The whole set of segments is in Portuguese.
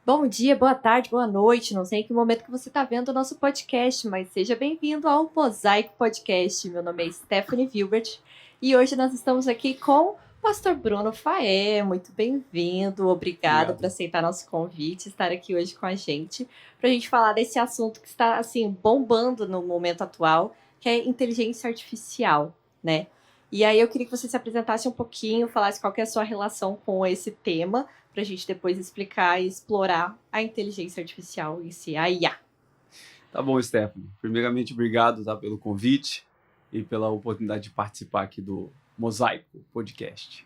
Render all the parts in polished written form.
Bom dia, boa tarde, boa noite. Não sei em que momento que você está vendo o nosso podcast, mas seja bem-vindo ao Mosaico Podcast. Meu nome é Stephanie Wilbert e hoje nós estamos aqui com o Pastor Bruno Faé. Muito bem-vindo, obrigado por Obrigado. aceitar nosso convite, estar aqui hoje com a gente, para a gente falar desse assunto que está assim bombando no momento atual, que é inteligência artificial, né? E aí eu queria que você se apresentasse um pouquinho, falasse qual que é a sua relação com esse tema, para a gente depois explicar e explorar a inteligência artificial em si, a IA. Tá bom, Stephanie. Primeiramente, obrigado, tá, pelo convite e pela oportunidade de participar aqui do Mosaico Podcast.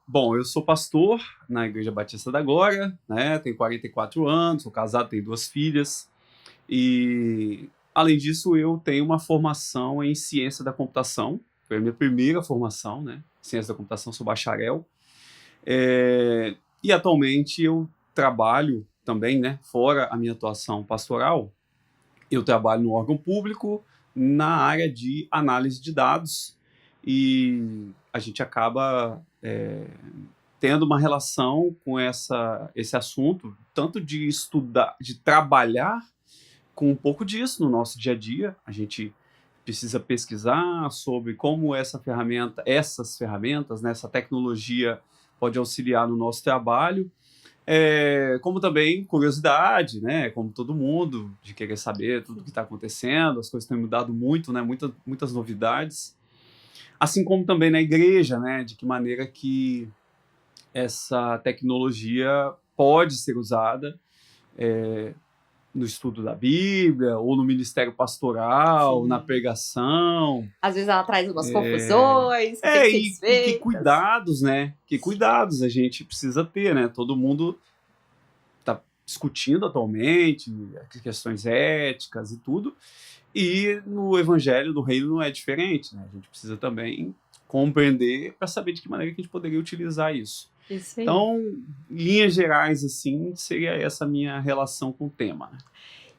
Bom, eu sou pastor na Igreja Batista da Glória, né? Tenho 44 anos, sou casado, tenho 2 filhas e, além disso, eu tenho uma formação em ciência da computação. Foi a minha primeira formação, né? Ciência da computação, sou bacharel. E atualmente eu trabalho também, né? Fora a minha atuação pastoral, eu trabalho no órgão público na área de análise de dados e a gente acaba tendo uma relação com esse assunto, tanto de estudar, de trabalhar com um pouco disso no nosso dia a dia. A gente precisa pesquisar sobre como essas ferramentas, né, essa tecnologia pode auxiliar no nosso trabalho, como também curiosidade, né, como todo mundo, de querer saber tudo o que está acontecendo, as coisas têm mudado muito, né, muitas novidades, assim como também na igreja, né, de que maneira que essa tecnologia pode ser usada no estudo da Bíblia, ou no ministério pastoral, Sim. na pregação. Às vezes ela traz umas confusões que tem que ser E que desfeitas. cuidados, né? Que cuidados a gente precisa ter, né? Todo mundo está discutindo atualmente questões éticas e tudo, e no evangelho do reino não é diferente, né? A gente precisa também compreender para saber de que maneira que a gente poderia utilizar isso. Isso aí. Então, em linhas gerais, assim, seria essa minha relação com o tema, né?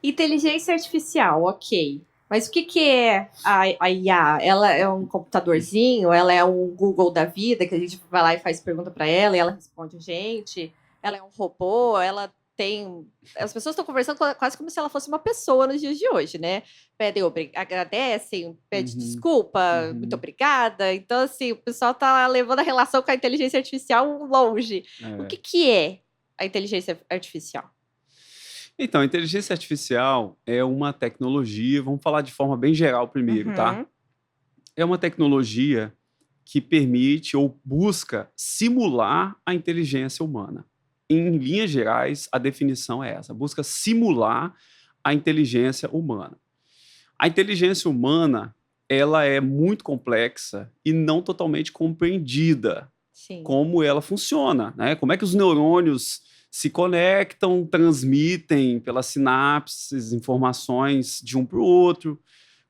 Inteligência artificial, ok. Mas o que é a IA? Ela é um computadorzinho? Ela é um Google da vida, que a gente vai lá e faz pergunta para ela e ela responde a gente? Ela é um robô? Ela tem... As pessoas estão conversando quase como se ela fosse uma pessoa nos dias de hoje, né? Pedem, agradecem, pede desculpa, muito obrigada. Então, assim, o pessoal tá levando a relação com a inteligência artificial longe. O que é a inteligência artificial? Então, a inteligência artificial é uma tecnologia, vamos falar de forma bem geral primeiro, tá? É uma tecnologia que permite ou busca simular a inteligência humana. Em linhas gerais, a definição é essa: busca simular a inteligência humana. A inteligência humana, ela é muito complexa e não totalmente compreendida. Sim. Como ela funciona, né? Como é que os neurônios se conectam, transmitem pelas sinapses informações de um para o outro,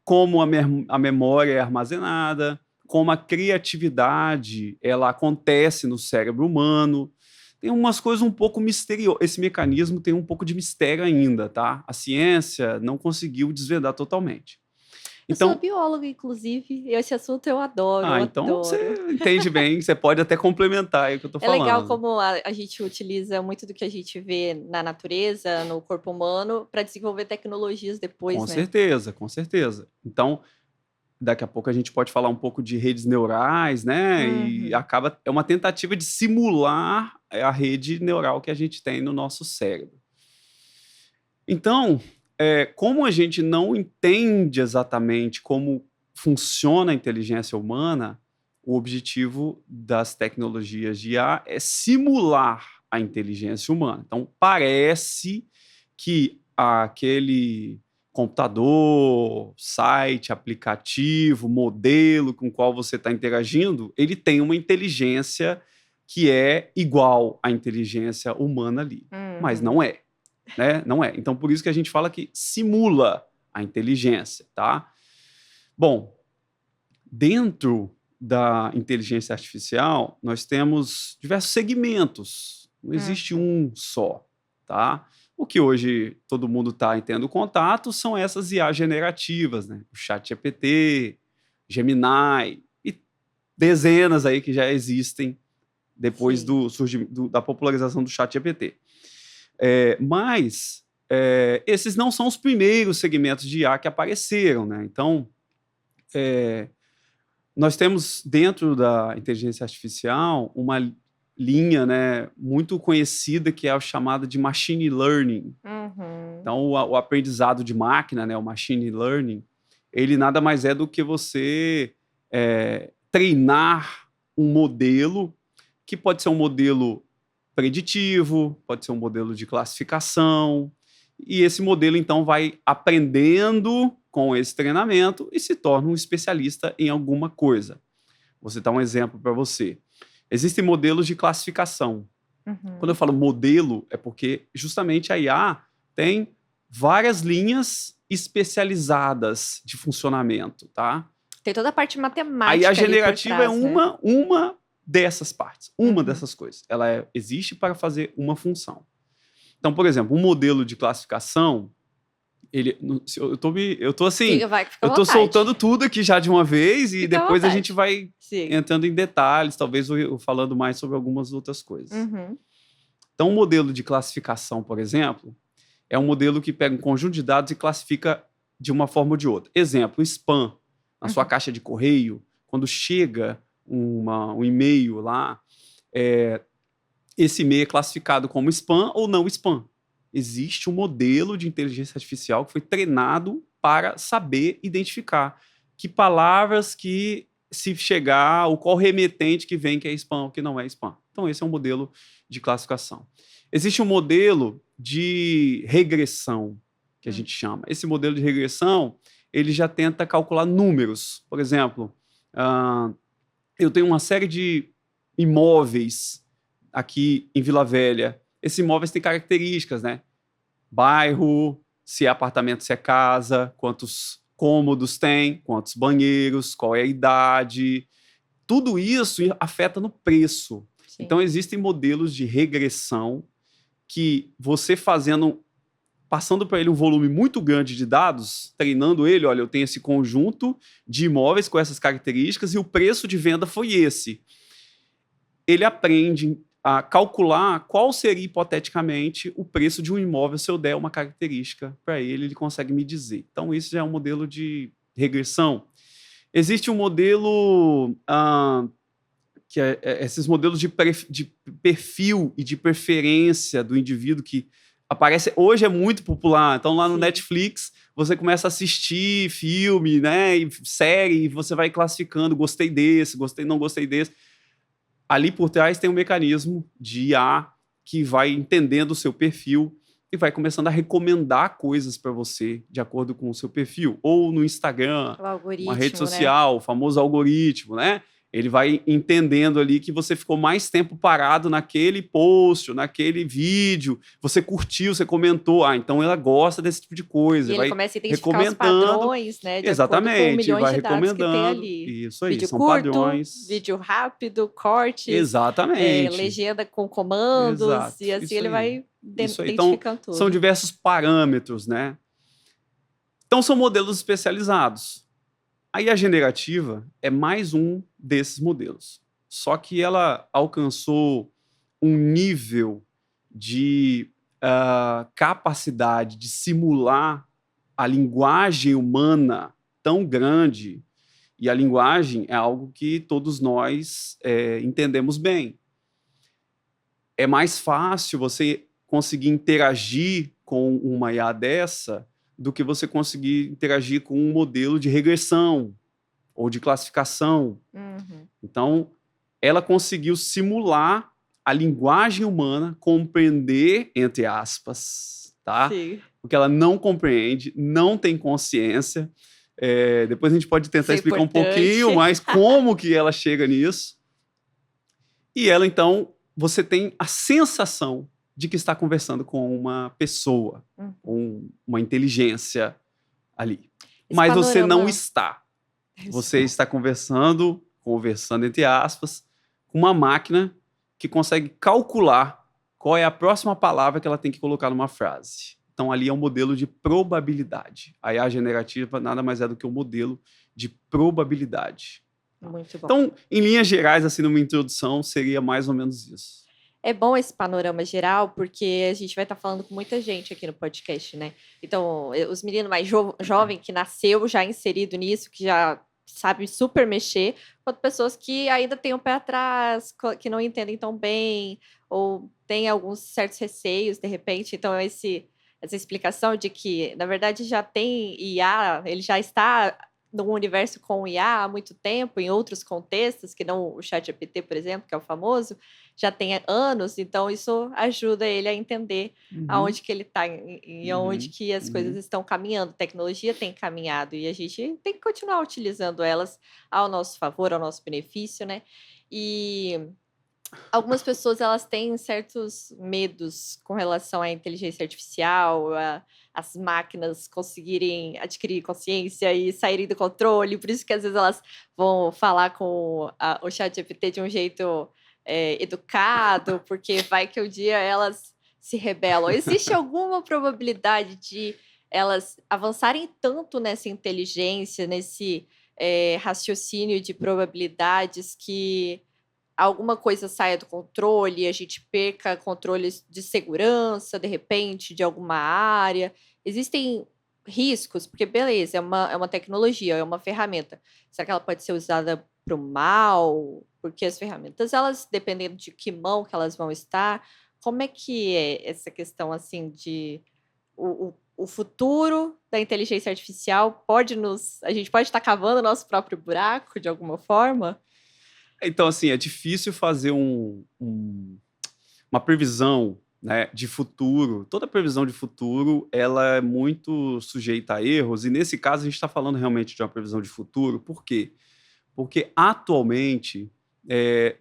como a memória é armazenada, como a criatividade ela acontece no cérebro humano. Tem umas coisas um pouco misteriosas. Esse mecanismo tem um pouco de mistério ainda, tá? A ciência não conseguiu desvendar totalmente. Então, eu sou bióloga, inclusive, e esse assunto eu adoro, então adoro. você entende bem, você pode até complementar aí o que eu tô falando. É legal como a gente utiliza muito do que a gente vê na natureza, no corpo humano, para desenvolver tecnologias depois, Com né? certeza, com certeza. Então, daqui a pouco a gente pode falar um pouco de redes neurais, né? E é uma tentativa de simular a rede neural que a gente tem no nosso cérebro. Então, como a gente não entende exatamente como funciona a inteligência humana, o objetivo das tecnologias de IA é simular a inteligência humana. Então, parece que aquele computador, site, aplicativo, modelo com o qual você está interagindo, ele tem uma inteligência que é igual à inteligência humana ali. Mas não é. Né? Não é. Então, por isso que a gente fala que simula a inteligência, tá? Bom, dentro da inteligência artificial, nós temos diversos segmentos. Não existe um só, tá? O que hoje todo mundo está tendo contato são essas IA generativas, né? O ChatGPT, Gemini e dezenas aí que já existem depois da popularização do ChatGPT. Mas esses não são os primeiros segmentos de IA que apareceram, né? Então, nós temos dentro da inteligência artificial uma linha, né, muito conhecida que é a chamada de machine learning. Então, o aprendizado de máquina, né, o machine learning, ele nada mais é do que você treinar um modelo que pode ser um modelo preditivo, pode ser um modelo de classificação, e esse modelo, então, vai aprendendo com esse treinamento e se torna um especialista em alguma coisa. Vou citar um exemplo para você. Existem modelos de classificação. Quando eu falo modelo, é porque justamente a IA tem várias linhas especializadas de funcionamento, tá? Tem toda a parte matemática. Aí a generativa trás, é uma dessas partes, uma dessas coisas. Ela existe para fazer uma função. Então, por exemplo, um modelo de classificação, eu tô assim, eu tô soltando tudo aqui já de uma vez e depois a gente vai entrando em detalhes, talvez eu falando mais sobre algumas outras coisas. Então, um modelo de classificação, por exemplo, é um modelo que pega um conjunto de dados e classifica de uma forma ou de outra. Exemplo, spam. Na sua caixa de correio, quando chega um e-mail lá, esse e-mail é classificado como spam ou não spam. Existe um modelo de inteligência artificial que foi treinado para saber identificar que palavras que, se chegar, ou qual remetente que vem que é spam ou que não é spam. Então, esse é um modelo de classificação. Existe um modelo de regressão, que a gente chama. Esse modelo de regressão, ele já tenta calcular números. Por exemplo, eu tenho uma série de imóveis aqui em Vila Velha. Esses imóveis têm características, né? Bairro, se é apartamento, se é casa, quantos cômodos tem, quantos banheiros, qual é a idade. Tudo isso afeta no preço. Sim. Então, existem modelos de regressão que você passando para ele um volume muito grande de dados, treinando ele, olha, eu tenho esse conjunto de imóveis com essas características e o preço de venda foi esse. Ele aprende a calcular qual seria, hipoteticamente, o preço de um imóvel se eu der uma característica para ele, ele consegue me dizer. Então, isso já é um modelo de regressão. Existe um modelo, que esses modelos de perfil e de preferência do indivíduo que aparece, hoje é muito popular. Então, lá no Sim. Netflix, você começa a assistir filme, né, e série, e você vai classificando, gostei desse, não gostei desse. Ali por trás tem um mecanismo de IA que vai entendendo o seu perfil e vai começando a recomendar coisas para você de acordo com o seu perfil. Ou no Instagram, uma rede social, né? O famoso algoritmo, né? Ele vai entendendo ali que você ficou mais tempo parado naquele post, naquele vídeo, você curtiu, você comentou, então ela gosta desse tipo de coisa. E ele vai começa a identificar os padrões, né? De Exatamente, com vai de dados que tem recomendando. ali. Isso aí, vídeo são curto, padrões. Vídeo rápido, cortes. Exatamente. Legenda com comandos, Exato, e assim ele vai identificando então, tudo. São diversos parâmetros, né? Então, são modelos especializados. Aí a generativa é mais um desses modelos. Só que ela alcançou um nível de capacidade de simular a linguagem humana tão grande, e a linguagem é algo que todos nós entendemos bem. É mais fácil você conseguir interagir com uma IA dessa do que você conseguir interagir com um modelo de regressão ou de classificação. Então, ela conseguiu simular a linguagem humana, compreender, entre aspas, tá? Sim. Porque ela não compreende, não tem consciência. Depois a gente pode tentar explicar um pouquinho mais como que ela chega nisso. E ela, então, você tem a sensação de que está conversando com uma pessoa, com uma inteligência ali. Mas você não está. Você está conversando entre aspas, com uma máquina que consegue calcular qual é a próxima palavra que ela tem que colocar numa frase. Então, ali é um modelo de probabilidade. A IA generativa nada mais é do que um modelo de probabilidade. Muito bom. Então, em linhas gerais, assim, numa introdução, seria mais ou menos isso. É bom esse panorama geral, porque a gente vai estar falando com muita gente aqui no podcast, né? Então, os meninos mais jovens que nasceu já inserido nisso, que já sabe super mexer, quanto pessoas que ainda têm o pé atrás, que não entendem tão bem, ou têm alguns certos receios, de repente. Então, essa explicação de que, na verdade, já tem IA, ele já está num universo com IA há muito tempo, em outros contextos, que não o ChatGPT, por exemplo, que é o famoso, já tem anos, então isso ajuda ele a entender Uhum, aonde que ele está e aonde uhum, que as coisas uhum. estão caminhando. A tecnologia tem caminhado e a gente tem que continuar utilizando elas ao nosso favor, ao nosso benefício, né? E algumas pessoas elas têm certos medos com relação à inteligência artificial, as máquinas conseguirem adquirir consciência e saírem do controle, por isso que às vezes elas vão falar com o ChatGPT de um jeito educado, porque vai que um dia elas se rebelam. Existe alguma probabilidade de elas avançarem tanto nessa inteligência, nesse raciocínio de probabilidades que alguma coisa saia do controle, a gente perca controles de segurança, de repente, de alguma área? Existem riscos? Porque, beleza, é uma tecnologia, é uma ferramenta. Será que ela pode ser usada para o mal? Porque as ferramentas, elas, dependendo de que mão que elas vão estar, como é que é essa questão, assim, de o futuro da inteligência artificial pode a gente pode estar cavando o nosso próprio buraco, de alguma forma? Então, assim, é difícil fazer uma previsão, né, de futuro. Toda previsão de futuro, ela é muito sujeita a erros, e nesse caso a gente está falando realmente de uma previsão de futuro. Por quê? Porque atualmente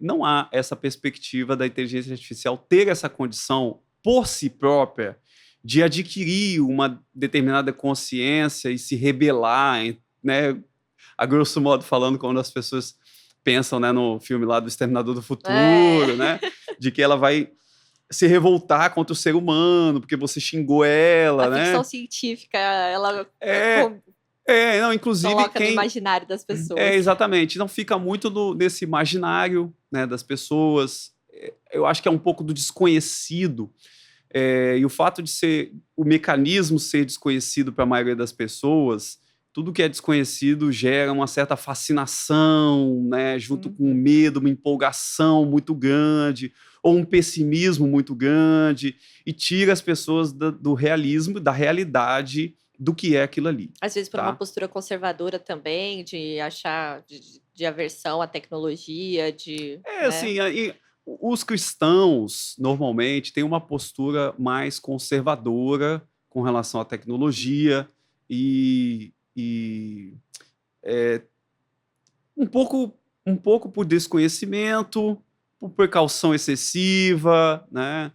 não há essa perspectiva da inteligência artificial ter essa condição por si própria de adquirir uma determinada consciência e se rebelar, né, a grosso modo falando, quando as pessoas pensam, né, no filme lá do Exterminador do É. Futuro, né, de que ela vai se revoltar contra o ser humano porque você xingou A ela, ficção né? científica, ela É, não, inclusive coloca no quem imaginário das pessoas. exatamente, não fica muito nesse imaginário, né, das pessoas. Eu acho que é um pouco do desconhecido. E o fato de ser o mecanismo ser desconhecido para a maioria das pessoas, tudo que é desconhecido gera uma certa fascinação, né, junto com um Uhum. medo, uma empolgação muito grande, ou um pessimismo muito grande, e tira as pessoas do realismo, da realidade do que é aquilo ali, Às vezes por uma tá? postura conservadora também, de achar de aversão à tecnologia, né? Assim, aí, os cristãos normalmente têm uma postura mais conservadora com relação à tecnologia e um pouco por desconhecimento, por precaução excessiva, né?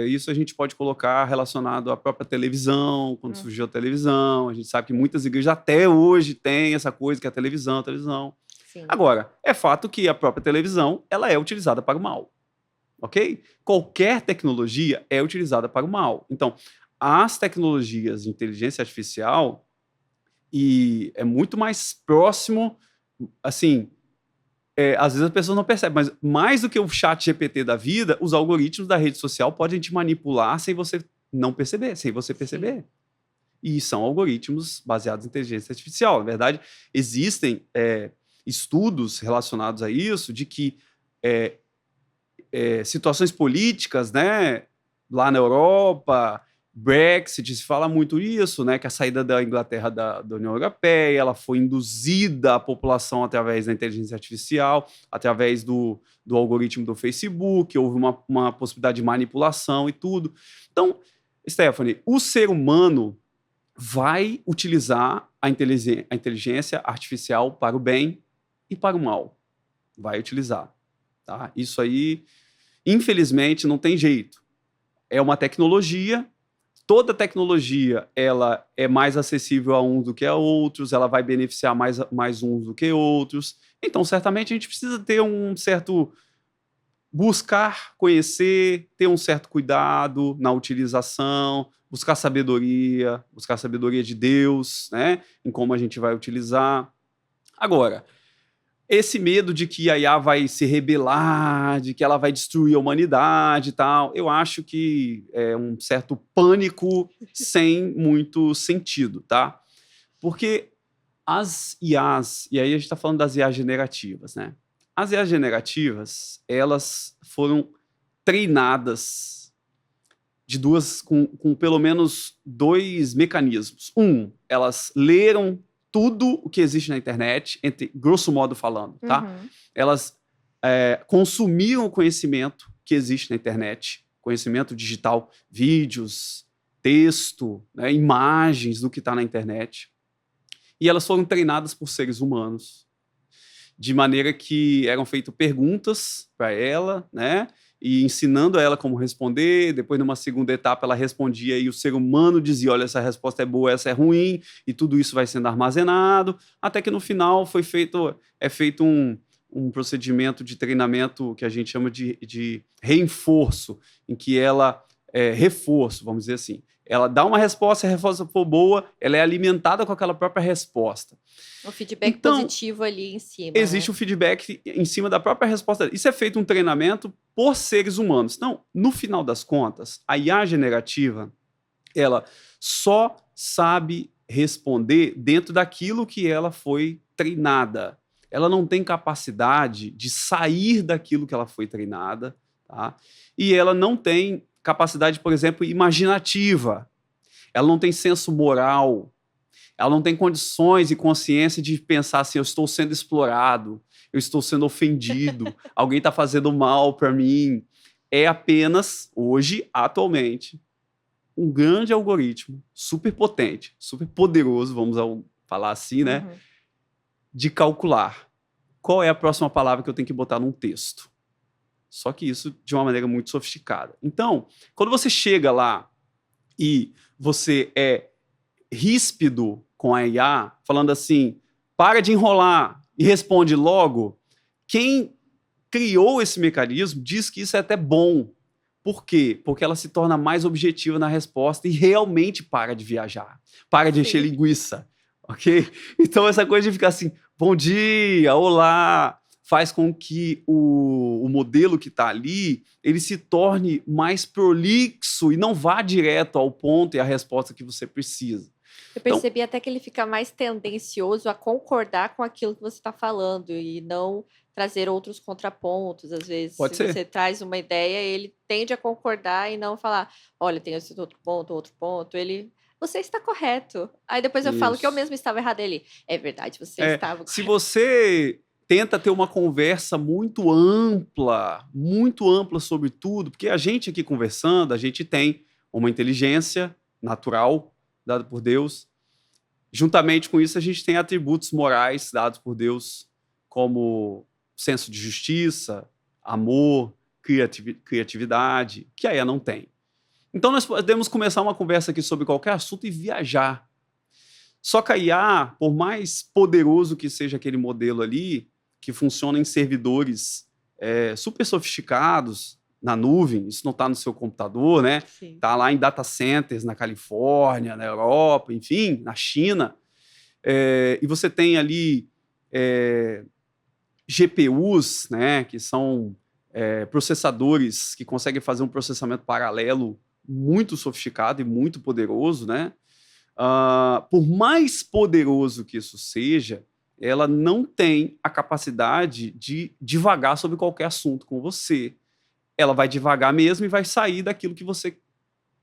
Isso a gente pode colocar relacionado à própria televisão, quando surgiu a Uhum. televisão. A gente sabe que muitas igrejas até hoje têm essa coisa que é a televisão. Sim. Agora, é fato que a própria televisão ela é utilizada para o mal, ok? Qualquer tecnologia é utilizada para o mal. Então, as tecnologias de inteligência artificial e é muito mais próximo, assim, às vezes as pessoas não percebem, mas mais do que o chat GPT da vida, os algoritmos da rede social podem te manipular sem você não perceber, sem você Sim. perceber. E são algoritmos baseados em inteligência artificial. Na verdade, existem estudos relacionados a isso, de que é, situações políticas, né, lá na Europa, Brexit, se fala muito isso, né, que a saída da Inglaterra da União Europeia, ela foi induzida à população através da inteligência artificial, através do algoritmo do Facebook, houve uma possibilidade de manipulação e tudo. Então, Stephanie, o ser humano vai utilizar a inteligência artificial para o bem e para o mal. Vai utilizar. Tá? Isso aí, infelizmente, não tem jeito. É uma tecnologia. Toda tecnologia ela é mais acessível a uns do que a outros, ela vai beneficiar mais uns do que outros. Então, certamente, a gente precisa ter um certo buscar conhecer, ter um certo cuidado na utilização, buscar sabedoria de Deus, né, em como a gente vai utilizar. Agora, esse medo de que a IA vai se rebelar, de que ela vai destruir a humanidade e tal, eu acho que é um certo pânico sem muito sentido, tá? Porque as IAs, e aí a gente está falando das IAs generativas, né? As IAs generativas, elas foram treinadas com pelo menos dois mecanismos. Elas leram tudo o que existe na internet, grosso modo falando, tá? Uhum. Elas consumiram o conhecimento que existe na internet, conhecimento digital, vídeos, texto, né, imagens do que está na internet. E elas foram treinadas por seres humanos, de maneira que eram feitas perguntas para ela, né? E ensinando a ela como responder. Depois, numa segunda etapa, ela respondia e o ser humano dizia: olha, essa resposta é boa, essa é ruim, e tudo isso vai sendo armazenado, até que no final é feito um procedimento de treinamento que a gente chama de reforço, em que ela reforço, vamos dizer assim. Ela dá uma resposta, se a resposta for boa, ela é alimentada com aquela própria resposta. O feedback positivo ali em cima. Existe o feedback em cima da própria resposta. Isso é feito um treinamento por seres humanos. Então, no final das contas, a IA generativa, ela só sabe responder dentro daquilo que ela foi treinada. Ela não tem capacidade de sair daquilo que ela foi treinada, tá? E ela não tem capacidade, por exemplo, imaginativa. Ela não tem senso moral. Ela não tem condições e consciência de pensar assim: eu estou sendo explorado, eu estou sendo ofendido, alguém está fazendo mal para mim. É apenas, hoje, atualmente, um grande algoritmo, super potente, super poderoso, vamos falar assim, né? Uhum. De calcular qual é a próxima palavra que eu tenho que botar num texto. Só que isso de uma maneira muito sofisticada. Então, quando você chega lá e você é ríspido com a IA, falando assim: para de enrolar e responde logo, quem criou esse mecanismo diz que isso é até bom. Por quê? Porque ela se torna mais objetiva na resposta e realmente para de viajar, para de encher linguiça, ok? Então essa coisa de ficar assim: bom dia, olá, faz com que o modelo que está ali, ele se torne mais prolixo e não vá direto ao ponto e à resposta que você precisa. Eu percebi até que ele fica mais tendencioso a concordar com aquilo que você está falando e não trazer outros contrapontos. Às vezes, Pode se ser. você traz uma ideia, ele tende a concordar e não falar: olha, tem esse outro ponto. Você está correto. Aí depois eu falo que eu mesmo estava errado. Ele: é verdade, você estava correto. Se você tenta ter uma conversa muito ampla sobre tudo, porque a gente aqui conversando, a gente tem uma inteligência natural dada por Deus. Juntamente com isso, a gente tem atributos morais dados por Deus, como senso de justiça, amor, criatividade, que a IA não tem. Então, nós podemos começar uma conversa aqui sobre qualquer assunto e viajar. Só que a IA, por mais poderoso que seja aquele modelo ali, que funciona em servidores super sofisticados, na nuvem, isso não está no seu computador, né? Está lá em data centers na Califórnia, na Europa, enfim, na China. E você tem ali GPUs, né, que são processadores que conseguem fazer um processamento paralelo muito sofisticado e muito poderoso, né? Por mais poderoso que isso seja, ela não tem a capacidade de divagar sobre qualquer assunto com você. Ela vai divagar mesmo e vai sair daquilo que você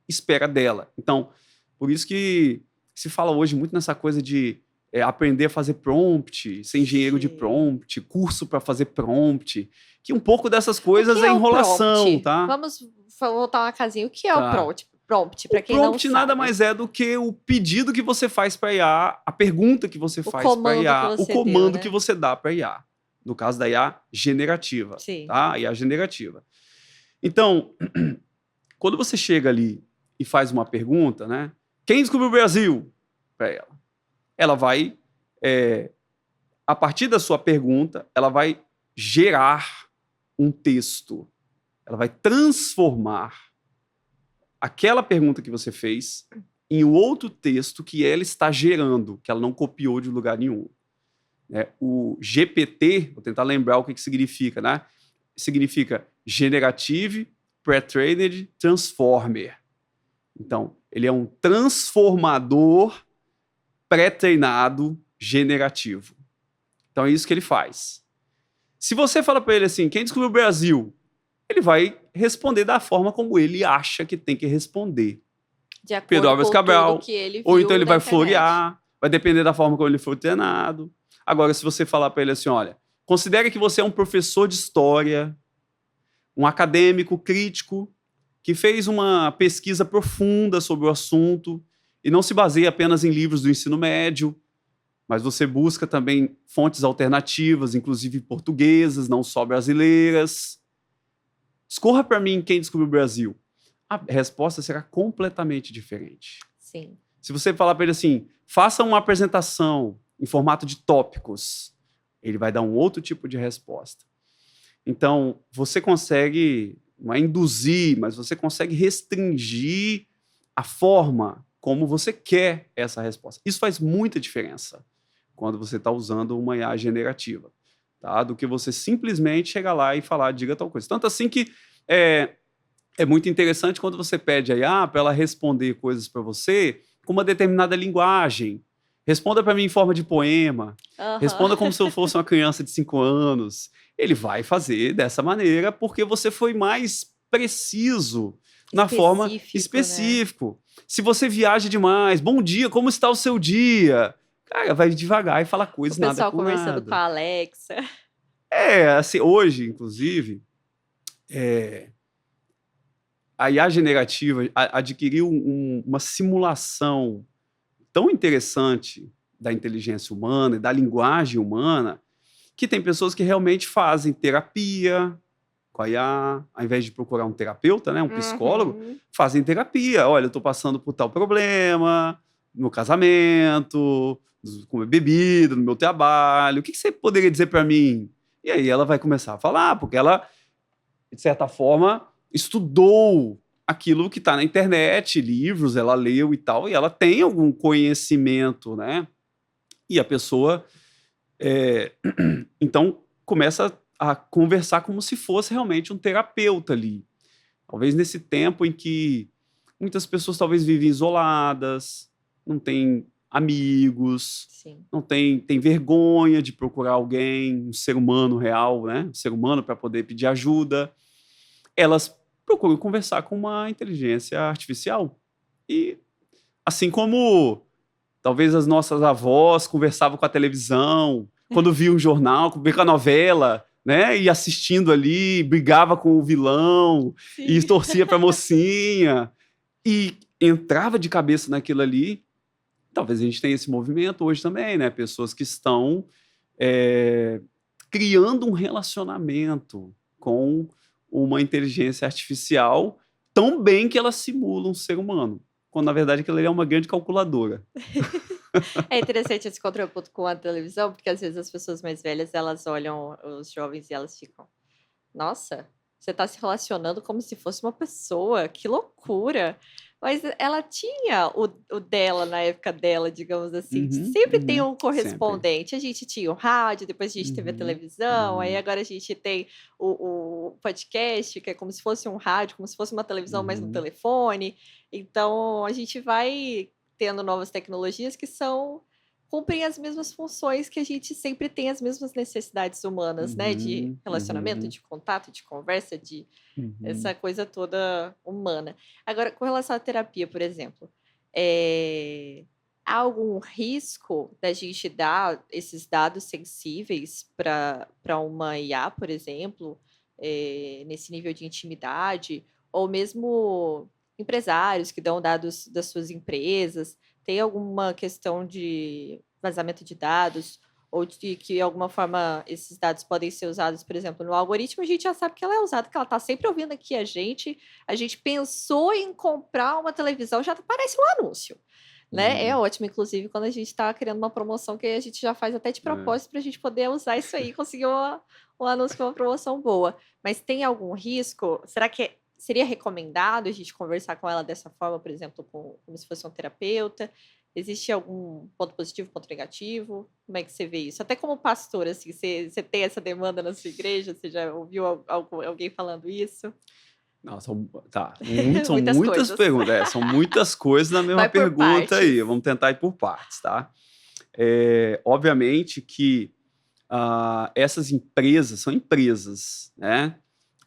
espera dela. Então, por isso que se fala hoje muito nessa coisa de aprender a fazer prompt, ser engenheiro de prompt, curso para fazer prompt, que um pouco dessas coisas é enrolação, tá? Vamos voltar uma casinha. O que é o prompt? Prompt, para quem não sabe. Prompt nada mais é do que o pedido que você faz para a IA, a pergunta que você faz para a IA, o comando que você dá para a IA. No caso da IA generativa, tá? A IA generativa. Então, quando você chega ali e faz uma pergunta, né? Quem descobriu o Brasil? Para ela. Ela vai, a partir da sua pergunta, ela vai gerar um texto. Ela vai transformar aquela pergunta que você fez em outro texto que ela está gerando, que ela não copiou de lugar nenhum. né? O GPT, vou tentar lembrar o que significa, né? Significa Generative Pre-trained Transformer. Então, ele é um transformador pré-treinado generativo. Então, é isso que ele faz. Se você fala para ele assim, quem descobriu o Brasil? Ele vai responder da forma como ele acha que tem que responder. De acordo Pedro Álvares com Cabral, tudo que ele ou viu então ele na vai internet. florear, vai depender da forma como ele foi treinado. Agora, se você falar para ele assim, olha, considere que você é um professor de história, um acadêmico crítico, que fez uma pesquisa profunda sobre o assunto e não se baseia apenas em livros do ensino médio, mas você busca também fontes alternativas, inclusive portuguesas, não só brasileiras. Escorra para mim quem descobriu o Brasil. A resposta será completamente diferente. Sim. Se você falar para ele assim, faça uma apresentação em formato de tópicos, ele vai dar um outro tipo de resposta. Então, você consegue, não é induzir, mas você consegue restringir a forma como você quer essa resposta. Isso faz muita diferença quando você está usando uma IA generativa, tá? Do que você simplesmente chegar lá e falar, diga tal coisa. Tanto assim que é muito interessante quando você pede a IA para ela responder coisas para você com uma determinada linguagem. Responda para mim em forma de poema. Responda como se eu fosse uma criança de 5 anos. Ele vai fazer dessa maneira porque você foi mais preciso na forma específico. Né? Se você viaja demais, bom dia, como está o seu dia? Cara, vai devagar e fala coisas nada com nada. O pessoal conversando com a Alexa. Assim, hoje, inclusive, a IA generativa adquiriu uma simulação tão interessante da inteligência humana e da linguagem humana que tem pessoas que realmente fazem terapia com a IA, ao invés de procurar um terapeuta, né, um psicólogo, fazem terapia. Olha, eu estou passando por tal problema no casamento, com bebida, no meu trabalho. O que você poderia dizer para mim? E aí ela vai começar a falar, porque ela, de certa forma, estudou aquilo que está na internet, livros, ela leu e tal, e ela tem algum conhecimento, né? E a pessoa, então, começa a conversar como se fosse realmente um terapeuta ali. Talvez nesse tempo em que muitas pessoas talvez vivem isoladas, não têm amigos, Sim. não tem vergonha de procurar alguém, um ser humano real, né? Um ser humano para poder pedir ajuda. Elas procuram conversar com uma inteligência artificial. E assim como talvez as nossas avós conversavam com a televisão, quando via um jornal, via com a novela, né? E assistindo ali, brigava com o vilão, sim, e torcia para a mocinha, e entrava de cabeça naquilo ali. Talvez a gente tenha esse movimento hoje também, né? Pessoas que estão criando um relacionamento com uma inteligência artificial tão bem que ela simula um ser humano, quando na verdade aquilo ali é uma grande calculadora. É interessante esse contraponto com a televisão, porque às vezes as pessoas mais velhas, elas olham os jovens e elas ficam, nossa, você está se relacionando como se fosse uma pessoa, que loucura! Mas ela tinha o dela na época dela, digamos assim. Sempre tem um correspondente. Sempre. A gente tinha o rádio, depois a gente teve a televisão, aí agora a gente tem o podcast, que é como se fosse um rádio, como se fosse uma televisão, mas no telefone. Então, a gente vai tendo novas tecnologias que cumprem as mesmas funções que a gente sempre tem, as mesmas necessidades humanas, né? De relacionamento, de contato, de conversa, de essa coisa toda humana. Agora, com relação à terapia, por exemplo, há algum risco da gente dar esses dados sensíveis para uma IA, por exemplo, nesse nível de intimidade, ou mesmo empresários que dão dados das suas empresas? Tem alguma questão de vazamento de dados ou de que, de alguma forma, esses dados podem ser usados, por exemplo, no algoritmo? A gente já sabe que ela é usada, que ela está sempre ouvindo aqui a gente pensou em comprar uma televisão, já aparece um anúncio, né? É ótimo, inclusive, quando a gente está criando uma promoção que a gente já faz até de propósito para a gente poder usar isso aí e conseguir um anúncio com uma promoção boa. Mas tem algum risco? Será que seria recomendado a gente conversar com ela dessa forma, por exemplo, como se fosse um terapeuta? Existe algum ponto positivo, ponto negativo? Como é que você vê isso? Até como pastor, assim, você tem essa demanda na sua igreja? Você já ouviu alguém falando isso? Não, são Muitas muitas coisas. perguntas. São muitas coisas na mesma Vai por pergunta aí. partes. Vamos tentar ir por partes, tá? Obviamente que essas empresas são empresas, né?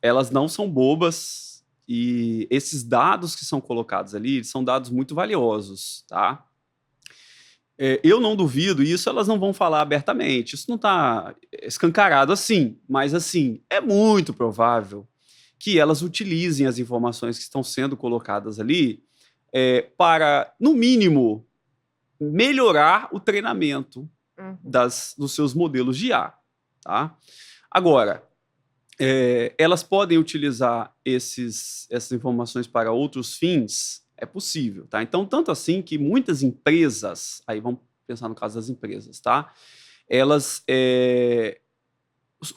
Elas não são bobas e esses dados que são colocados ali eles são dados muito valiosos, tá? Eu não duvido, e isso elas não vão falar abertamente. Isso não está escancarado assim, mas assim, é muito provável que elas utilizem as informações que estão sendo colocadas ali para, no mínimo, melhorar o treinamento Uhum. dos seus modelos de IA. Tá? Agora, elas podem utilizar essas informações para outros fins? É possível. Tá? Então, tanto assim que muitas empresas, aí vamos pensar no caso das empresas, tá? Elas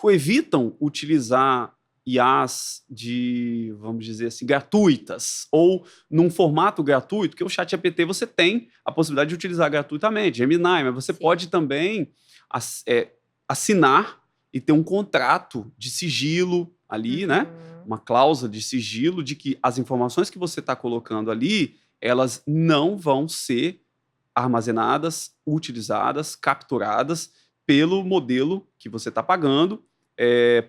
evitam utilizar IAs vamos dizer assim, gratuitas, ou num formato gratuito, que o ChatGPT você tem a possibilidade de utilizar gratuitamente, Gemini, mas você pode também assinar e ter um contrato de sigilo ali, né? Uma cláusula de sigilo de que as informações que você está colocando ali, elas não vão ser armazenadas, utilizadas, capturadas pelo modelo que você está pagando,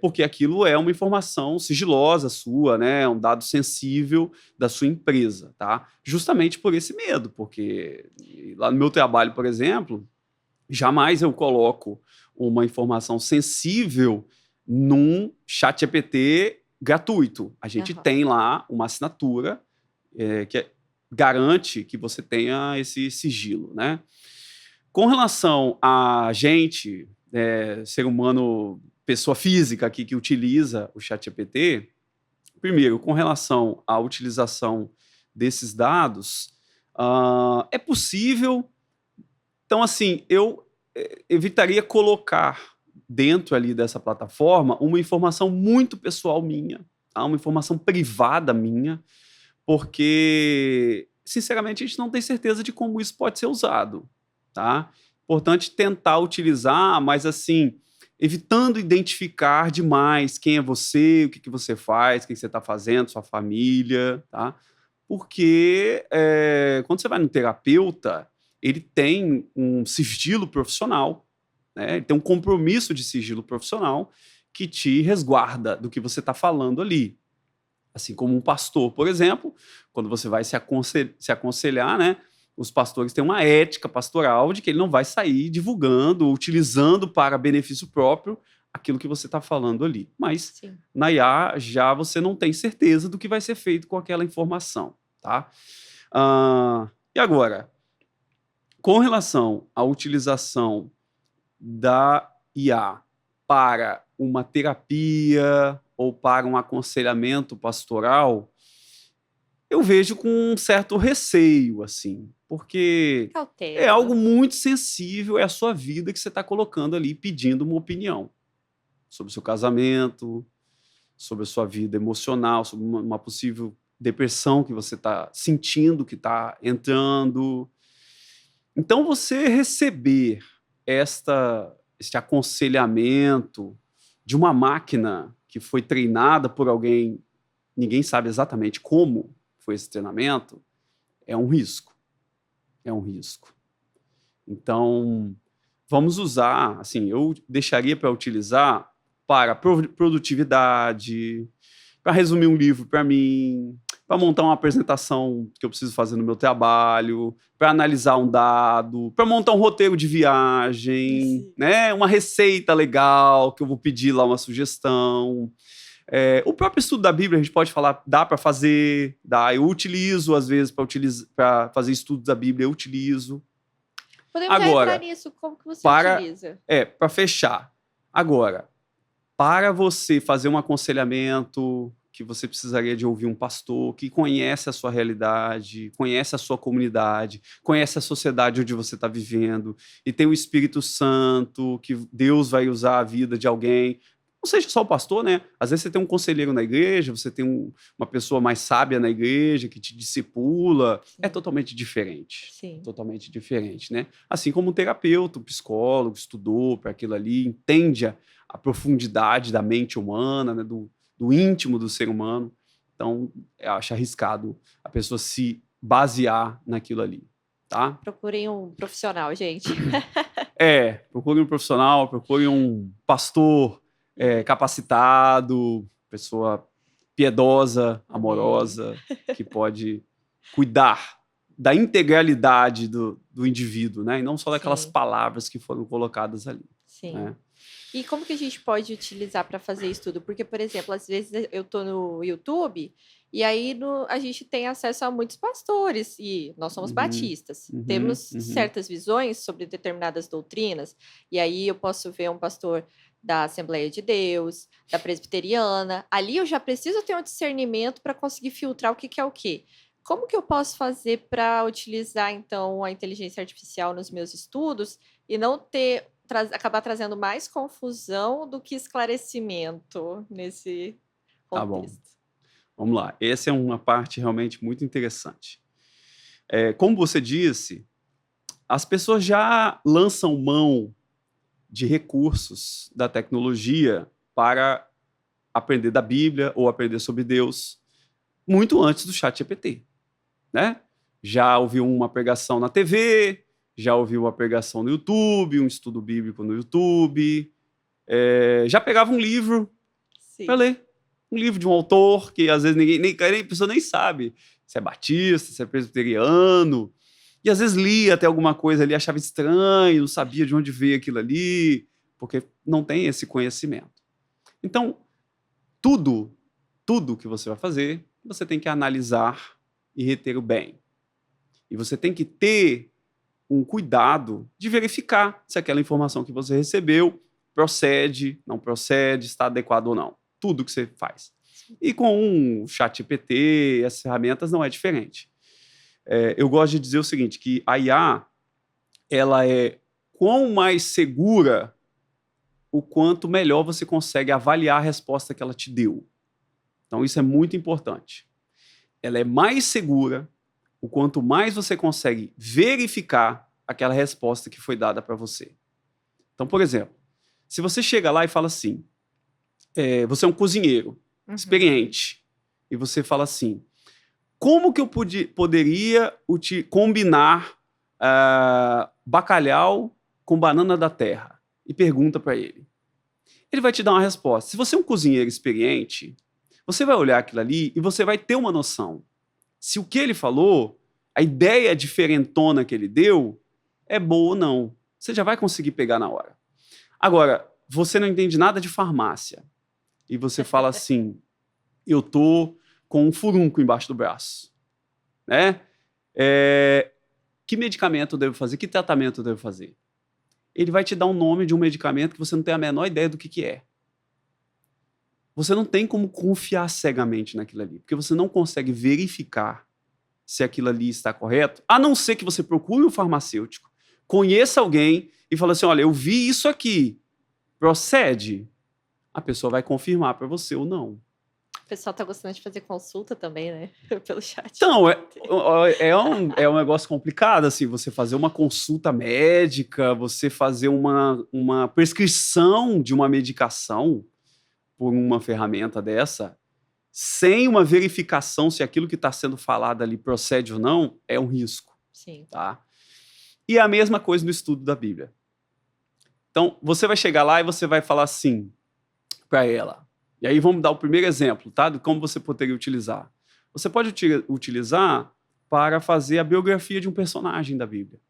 porque aquilo é uma informação sigilosa sua, né? É um dado sensível da sua empresa, tá? Justamente por esse medo, porque lá no meu trabalho, por exemplo, jamais eu coloco uma informação sensível num chat GPT gratuito. A gente tem lá uma assinatura que garante que você tenha esse sigilo, né? Com relação a gente, ser humano, pessoa física aqui que utiliza o ChatGPT, primeiro, com relação à utilização desses dados, é possível. Então, assim, eu evitaria colocar dentro ali dessa plataforma uma informação muito pessoal minha, tá? Uma informação privada minha, porque, sinceramente, a gente não tem certeza de como isso pode ser usado, tá? Importante tentar utilizar, mas assim, evitando identificar demais quem é você, o que você faz, o que você está fazendo, sua família, tá? Porque quando você vai no terapeuta, ele tem um sigilo profissional, né? Ele tem um compromisso de sigilo profissional que te resguarda do que você está falando ali. Assim como um pastor, por exemplo, quando você vai se aconselhar, né? Os pastores têm uma ética pastoral de que ele não vai sair divulgando, utilizando para benefício próprio aquilo que você está falando ali. Mas na IA já você não tem certeza do que vai ser feito com aquela informação, tá? E agora, com relação à utilização da IA para uma terapia ou para um aconselhamento pastoral, eu vejo com um certo receio, assim, porque é algo muito sensível, é a sua vida que você está colocando ali, pedindo uma opinião sobre o seu casamento, sobre a sua vida emocional, sobre uma possível depressão que você está sentindo, que está entrando. Então, você receber este aconselhamento de uma máquina que foi treinada por alguém, ninguém sabe exatamente como foi esse treinamento, é um risco. É um risco. Então, vamos usar, assim, eu deixaria para utilizar para produtividade, para resumir um livro para mim, para montar uma apresentação que eu preciso fazer no meu trabalho, para analisar um dado, para montar um roteiro de viagem, né? Uma receita legal que eu vou pedir lá uma sugestão. O próprio estudo da Bíblia, a gente pode falar, dá para fazer, dá. Eu utilizo, às vezes, para fazer estudos da Bíblia, eu utilizo. Podemos já entrar nisso, como que você utiliza? Para fechar. Agora, para você fazer um aconselhamento que você precisaria de ouvir um pastor que conhece a sua realidade, conhece a sua comunidade, conhece a sociedade onde você está vivendo, e tem o Espírito Santo, que Deus vai usar a vida de alguém. Não seja só o pastor, né? Às vezes você tem um conselheiro na igreja, você tem uma pessoa mais sábia na igreja que te discipula. É Sim. totalmente diferente. Sim. Totalmente diferente, né? Assim como um terapeuta, um psicólogo, estudou para aquilo ali, entende a profundidade da mente humana, né? Do íntimo do ser humano. Então, eu acho arriscado a pessoa se basear naquilo ali, tá? Procurem um profissional, gente. Procure um profissional, procure um pastor capacitado, pessoa piedosa, amorosa, que pode cuidar da integralidade do indivíduo, né? E não só daquelas Sim. palavras que foram colocadas ali. Sim. Né? E como que a gente pode utilizar para fazer isso tudo? Porque, por exemplo, às vezes eu tô no YouTube e aí a gente tem acesso a muitos pastores e nós somos batistas. Temos certas visões sobre determinadas doutrinas e aí eu posso ver um pastor da Assembleia de Deus, da Presbiteriana. Ali eu já preciso ter um discernimento para conseguir filtrar o que é o quê. Como que eu posso fazer para utilizar, então, a inteligência artificial nos meus estudos e não ter acabar trazendo mais confusão do que esclarecimento nesse contexto? Tá bom. Vamos lá. Essa é uma parte realmente muito interessante. Como você disse, as pessoas já lançam mão de recursos da tecnologia para aprender da Bíblia ou aprender sobre Deus muito antes do ChatGPT, né? Já ouviu uma pregação na TV, já ouviu uma pregação no YouTube, um estudo bíblico no YouTube, já pegava um livro para ler. Um livro de um autor que às vezes a pessoa nem sabe se é batista, se é presbiteriano, e às vezes lia até alguma coisa ali, achava estranho, não sabia de onde veio aquilo ali, porque não tem esse conhecimento. Então, tudo que você vai fazer, você tem que analisar e reter o bem. E você tem que ter um cuidado de verificar se aquela informação que você recebeu procede, não procede, está adequado ou não. Tudo que você faz. E com o ChatGPT, as ferramentas, não é diferente. Eu gosto de dizer o seguinte, que a IA, ela é quão mais segura, o quanto melhor você consegue avaliar a resposta que ela te deu. Então, isso é muito importante. Ela é mais segura, o quanto mais você consegue verificar aquela resposta que foi dada para você. Então, por exemplo, se você chega lá e fala assim, você é um cozinheiro experiente, e você fala assim, como que eu poderia combinar bacalhau com banana da terra? E pergunta para ele. Ele vai te dar uma resposta. Se você é um cozinheiro experiente, você vai olhar aquilo ali e você vai ter uma noção. Se o que ele falou, a ideia diferentona que ele deu, é boa ou não. Você já vai conseguir pegar na hora. Agora, você não entende nada de farmácia. E você fala assim, eu tô com um furúnculo embaixo do braço. Né? Que medicamento eu devo fazer? Que tratamento eu devo fazer? Ele vai te dar um nome de um medicamento que você não tem a menor ideia do que é. Você não tem como confiar cegamente naquilo ali, porque você não consegue verificar se aquilo ali está correto, a não ser que você procure um farmacêutico, conheça alguém e fale assim, olha, eu vi isso aqui, procede? A pessoa vai confirmar para você ou não. O pessoal está gostando de fazer consulta também, né? Pelo chat. Então, é um negócio complicado, assim, você fazer uma consulta médica, você fazer uma prescrição de uma medicação por uma ferramenta dessa, sem uma verificação se aquilo que está sendo falado ali procede ou não, é um risco. Sim. Tá? E a mesma coisa no estudo da Bíblia. Então, você vai chegar lá e você vai falar assim para ela. E aí vamos dar o primeiro exemplo, tá? De como você poderia utilizar. Você pode utilizar para fazer a biografia de um personagem da Bíblia.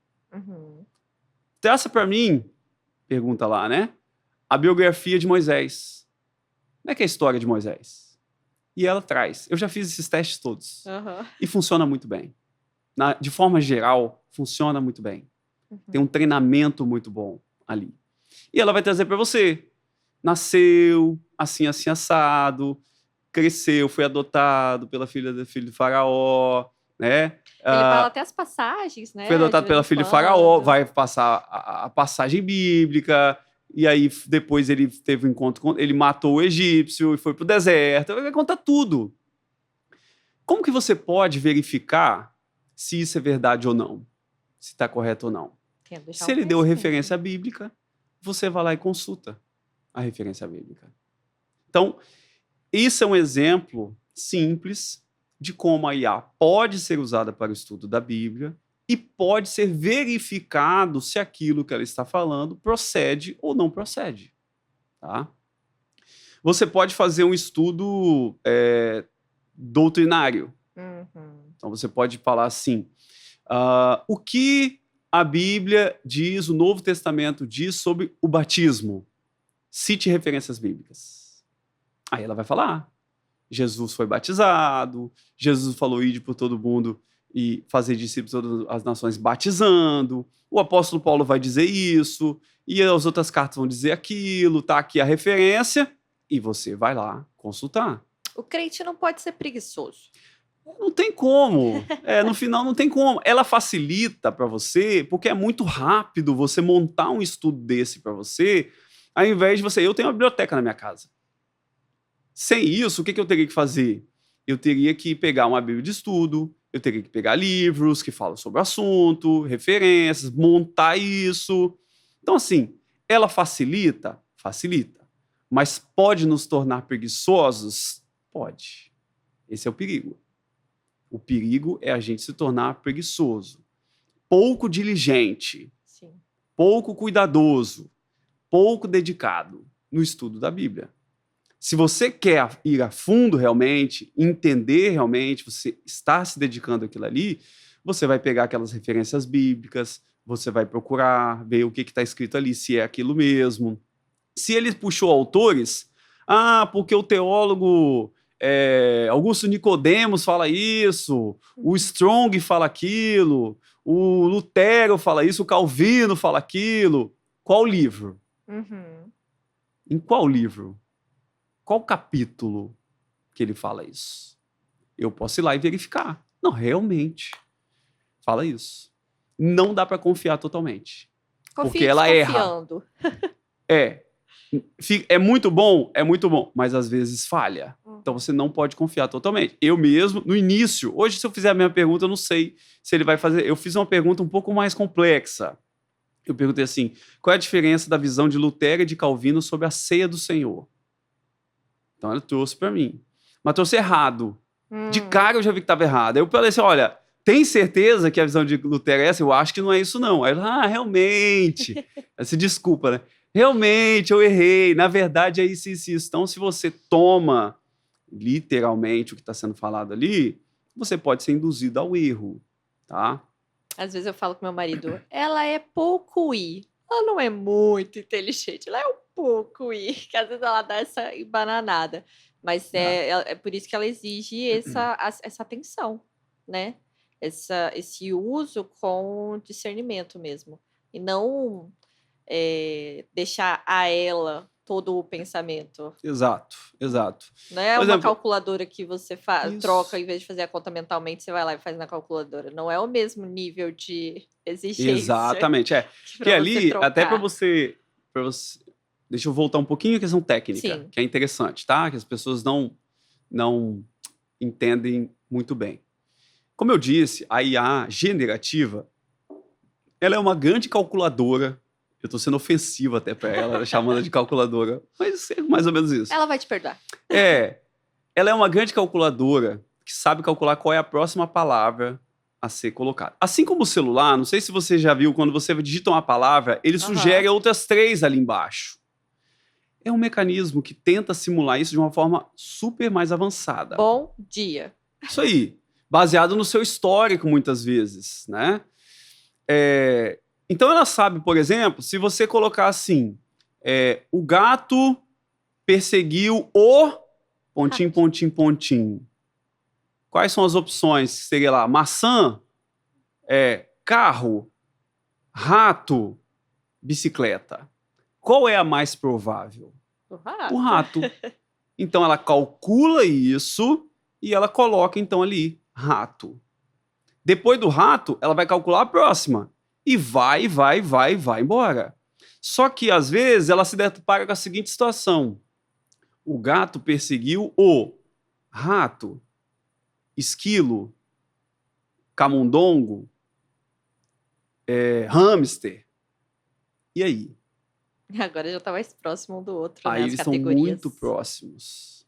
Traça para mim, pergunta lá, né? A biografia de Moisés. Como é que é a história de Moisés? E ela traz. Eu já fiz esses testes todos. E funciona muito bem. De forma geral, funciona muito bem. Tem um treinamento muito bom ali. E ela vai trazer para você. Nasceu, assim, assim, assado, cresceu, foi adotado pela filho do faraó, né? Ele fala até as passagens, né? Foi adotado pela filha de faraó, vai passar a passagem bíblica, e aí depois ele teve um encontro com... Ele matou o egípcio e foi pro deserto. Ele vai contar tudo. Como que você pode verificar se isso é verdade ou não? Se está correto ou não? Se ele deu referência bíblica, você vai lá e consulta a referência bíblica. Então, isso é um exemplo simples de como a IA pode ser usada para o estudo da Bíblia e pode ser verificado se aquilo que ela está falando procede ou não procede. Tá? Você pode fazer um estudo doutrinário. Então, você pode falar assim, o que a Bíblia diz, o Novo Testamento diz sobre o batismo? Cite referências bíblicas. Aí ela vai falar, Jesus foi batizado, Jesus falou ide por todo mundo e fazer discípulos de todas as nações batizando, o apóstolo Paulo vai dizer isso, e as outras cartas vão dizer aquilo, tá aqui a referência, e você vai lá consultar. O crente não pode ser preguiçoso. Não tem como. No final não tem como. Ela facilita para você, porque é muito rápido você montar um estudo desse para você, ao invés de você... Eu tenho uma biblioteca na minha casa. Sem isso, o que eu teria que fazer? Eu teria que pegar uma bíblia de estudo, eu teria que pegar livros que falam sobre o assunto, referências, montar isso. Então, assim, ela facilita? Facilita. Mas pode nos tornar preguiçosos? Pode. Esse é o perigo. O perigo é a gente se tornar preguiçoso, pouco diligente, Sim. pouco cuidadoso, pouco dedicado no estudo da Bíblia. Se você quer ir a fundo realmente, entender realmente, você está se dedicando àquilo ali, você vai pegar aquelas referências bíblicas, você vai procurar, ver o que está escrito ali, se é aquilo mesmo. Se ele puxou autores, porque o teólogo... Augusto Nicodemos fala isso, o Strong fala aquilo, o Lutero fala isso, o Calvino fala aquilo. Qual livro? Em qual livro? Qual capítulo que ele fala isso? Eu posso ir lá e verificar. Não, realmente fala isso. Não dá para confiar totalmente. Porque ela erra. É muito bom, mas às vezes falha. Então você não pode confiar totalmente. Eu mesmo, no início, hoje se eu fizer a mesma pergunta, eu não sei se ele vai fazer. Eu fiz uma pergunta um pouco mais complexa. Eu perguntei assim, qual é a diferença da visão de Lutero e de Calvino sobre a ceia do Senhor? Então ela trouxe para mim. Mas trouxe errado. De cara eu já vi que estava errado. Aí eu falei assim, olha, tem certeza que a visão de Lutero é essa? Eu acho que não é isso não. Aí ela, realmente. Aí se desculpa, né? Realmente, eu errei. Na verdade, é isso, isso, isso. Então, se você toma literalmente o que está sendo falado ali, você pode ser induzido ao erro, tá? Às vezes eu falo com meu marido, ela é pouco ela não é muito inteligente, ela é um pouco que às vezes ela dá essa embananada. Mas é por isso que ela exige essa atenção, né? Esse uso com discernimento mesmo. E não... deixar a ela todo o pensamento. Exato. Não é uma calculadora que você troca, em vez de fazer a conta mentalmente, você vai lá e faz na calculadora. Não é o mesmo nível de exigência. Exatamente, Porque ali, até para você... Deixa eu voltar um pouquinho à questão técnica, Sim. Que é interessante, tá? Que as pessoas não entendem muito bem. Como eu disse, a IA generativa, ela é uma grande calculadora. Eu tô sendo ofensivo até para ela, chamando de calculadora. Mas é mais ou menos isso. Ela vai te perdoar. Ela é uma grande calculadora que sabe calcular qual é a próxima palavra a ser colocada. Assim como o celular, não sei se você já viu, quando você digita uma palavra, ele sugere outras 3 ali embaixo. É um mecanismo que tenta simular isso de uma forma super mais avançada. Bom dia. Isso aí. Baseado no seu histórico, muitas vezes, né? Então ela sabe, por exemplo, se você colocar assim, o gato perseguiu o... pontinho, pontinho, pontinho. Quais são as opções? Seria lá, maçã, carro, rato, bicicleta. Qual é a mais provável? O rato. Então ela calcula isso e ela coloca então ali, rato. Depois do rato, ela vai calcular a próxima. E vai embora. Só que, às vezes, ela se depara com a seguinte situação. O gato perseguiu o rato, esquilo, camundongo, hamster. E aí? Agora já tá mais próximo um do outro, Aí né? As eles estão categorias. muito próximos.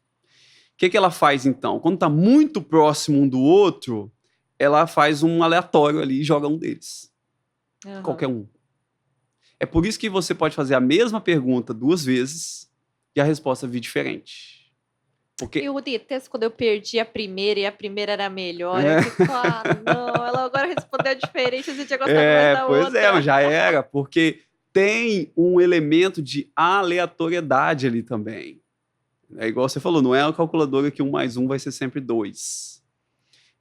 O que ela faz, então? Quando está muito próximo um do outro, ela faz um aleatório ali e joga um deles. Aham. Qualquer um. É por isso que você pode fazer a mesma pergunta 2 vezes e a resposta vir diferente. Porque Eu detesto quando eu perdi a primeira e a primeira era melhor. Eu fico, não, ela agora respondeu diferente, você tinha gostado mais da pois outra. mas já era, porque tem um elemento de aleatoriedade ali também. É igual você falou, não é uma calculadora que 1 mais 1 vai ser sempre 2.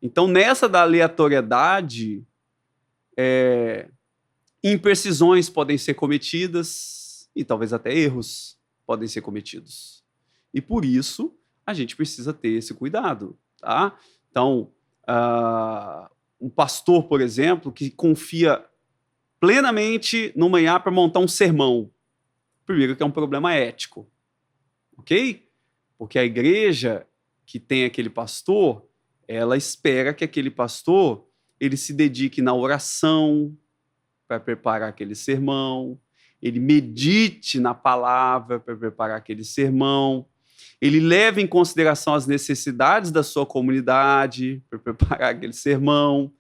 Então, nessa da aleatoriedade, imprecisões podem ser cometidas e talvez até erros podem ser cometidos. E por isso, a gente precisa ter esse cuidado, tá? Então, um pastor, por exemplo, que confia plenamente numa IA para montar um sermão. Primeiro que é um problema ético, ok? Porque a igreja que tem aquele pastor, ela espera que aquele pastor ele se dedique na oração para preparar aquele sermão, ele medite na palavra para preparar aquele sermão, ele leva em consideração as necessidades da sua comunidade para preparar aquele sermão,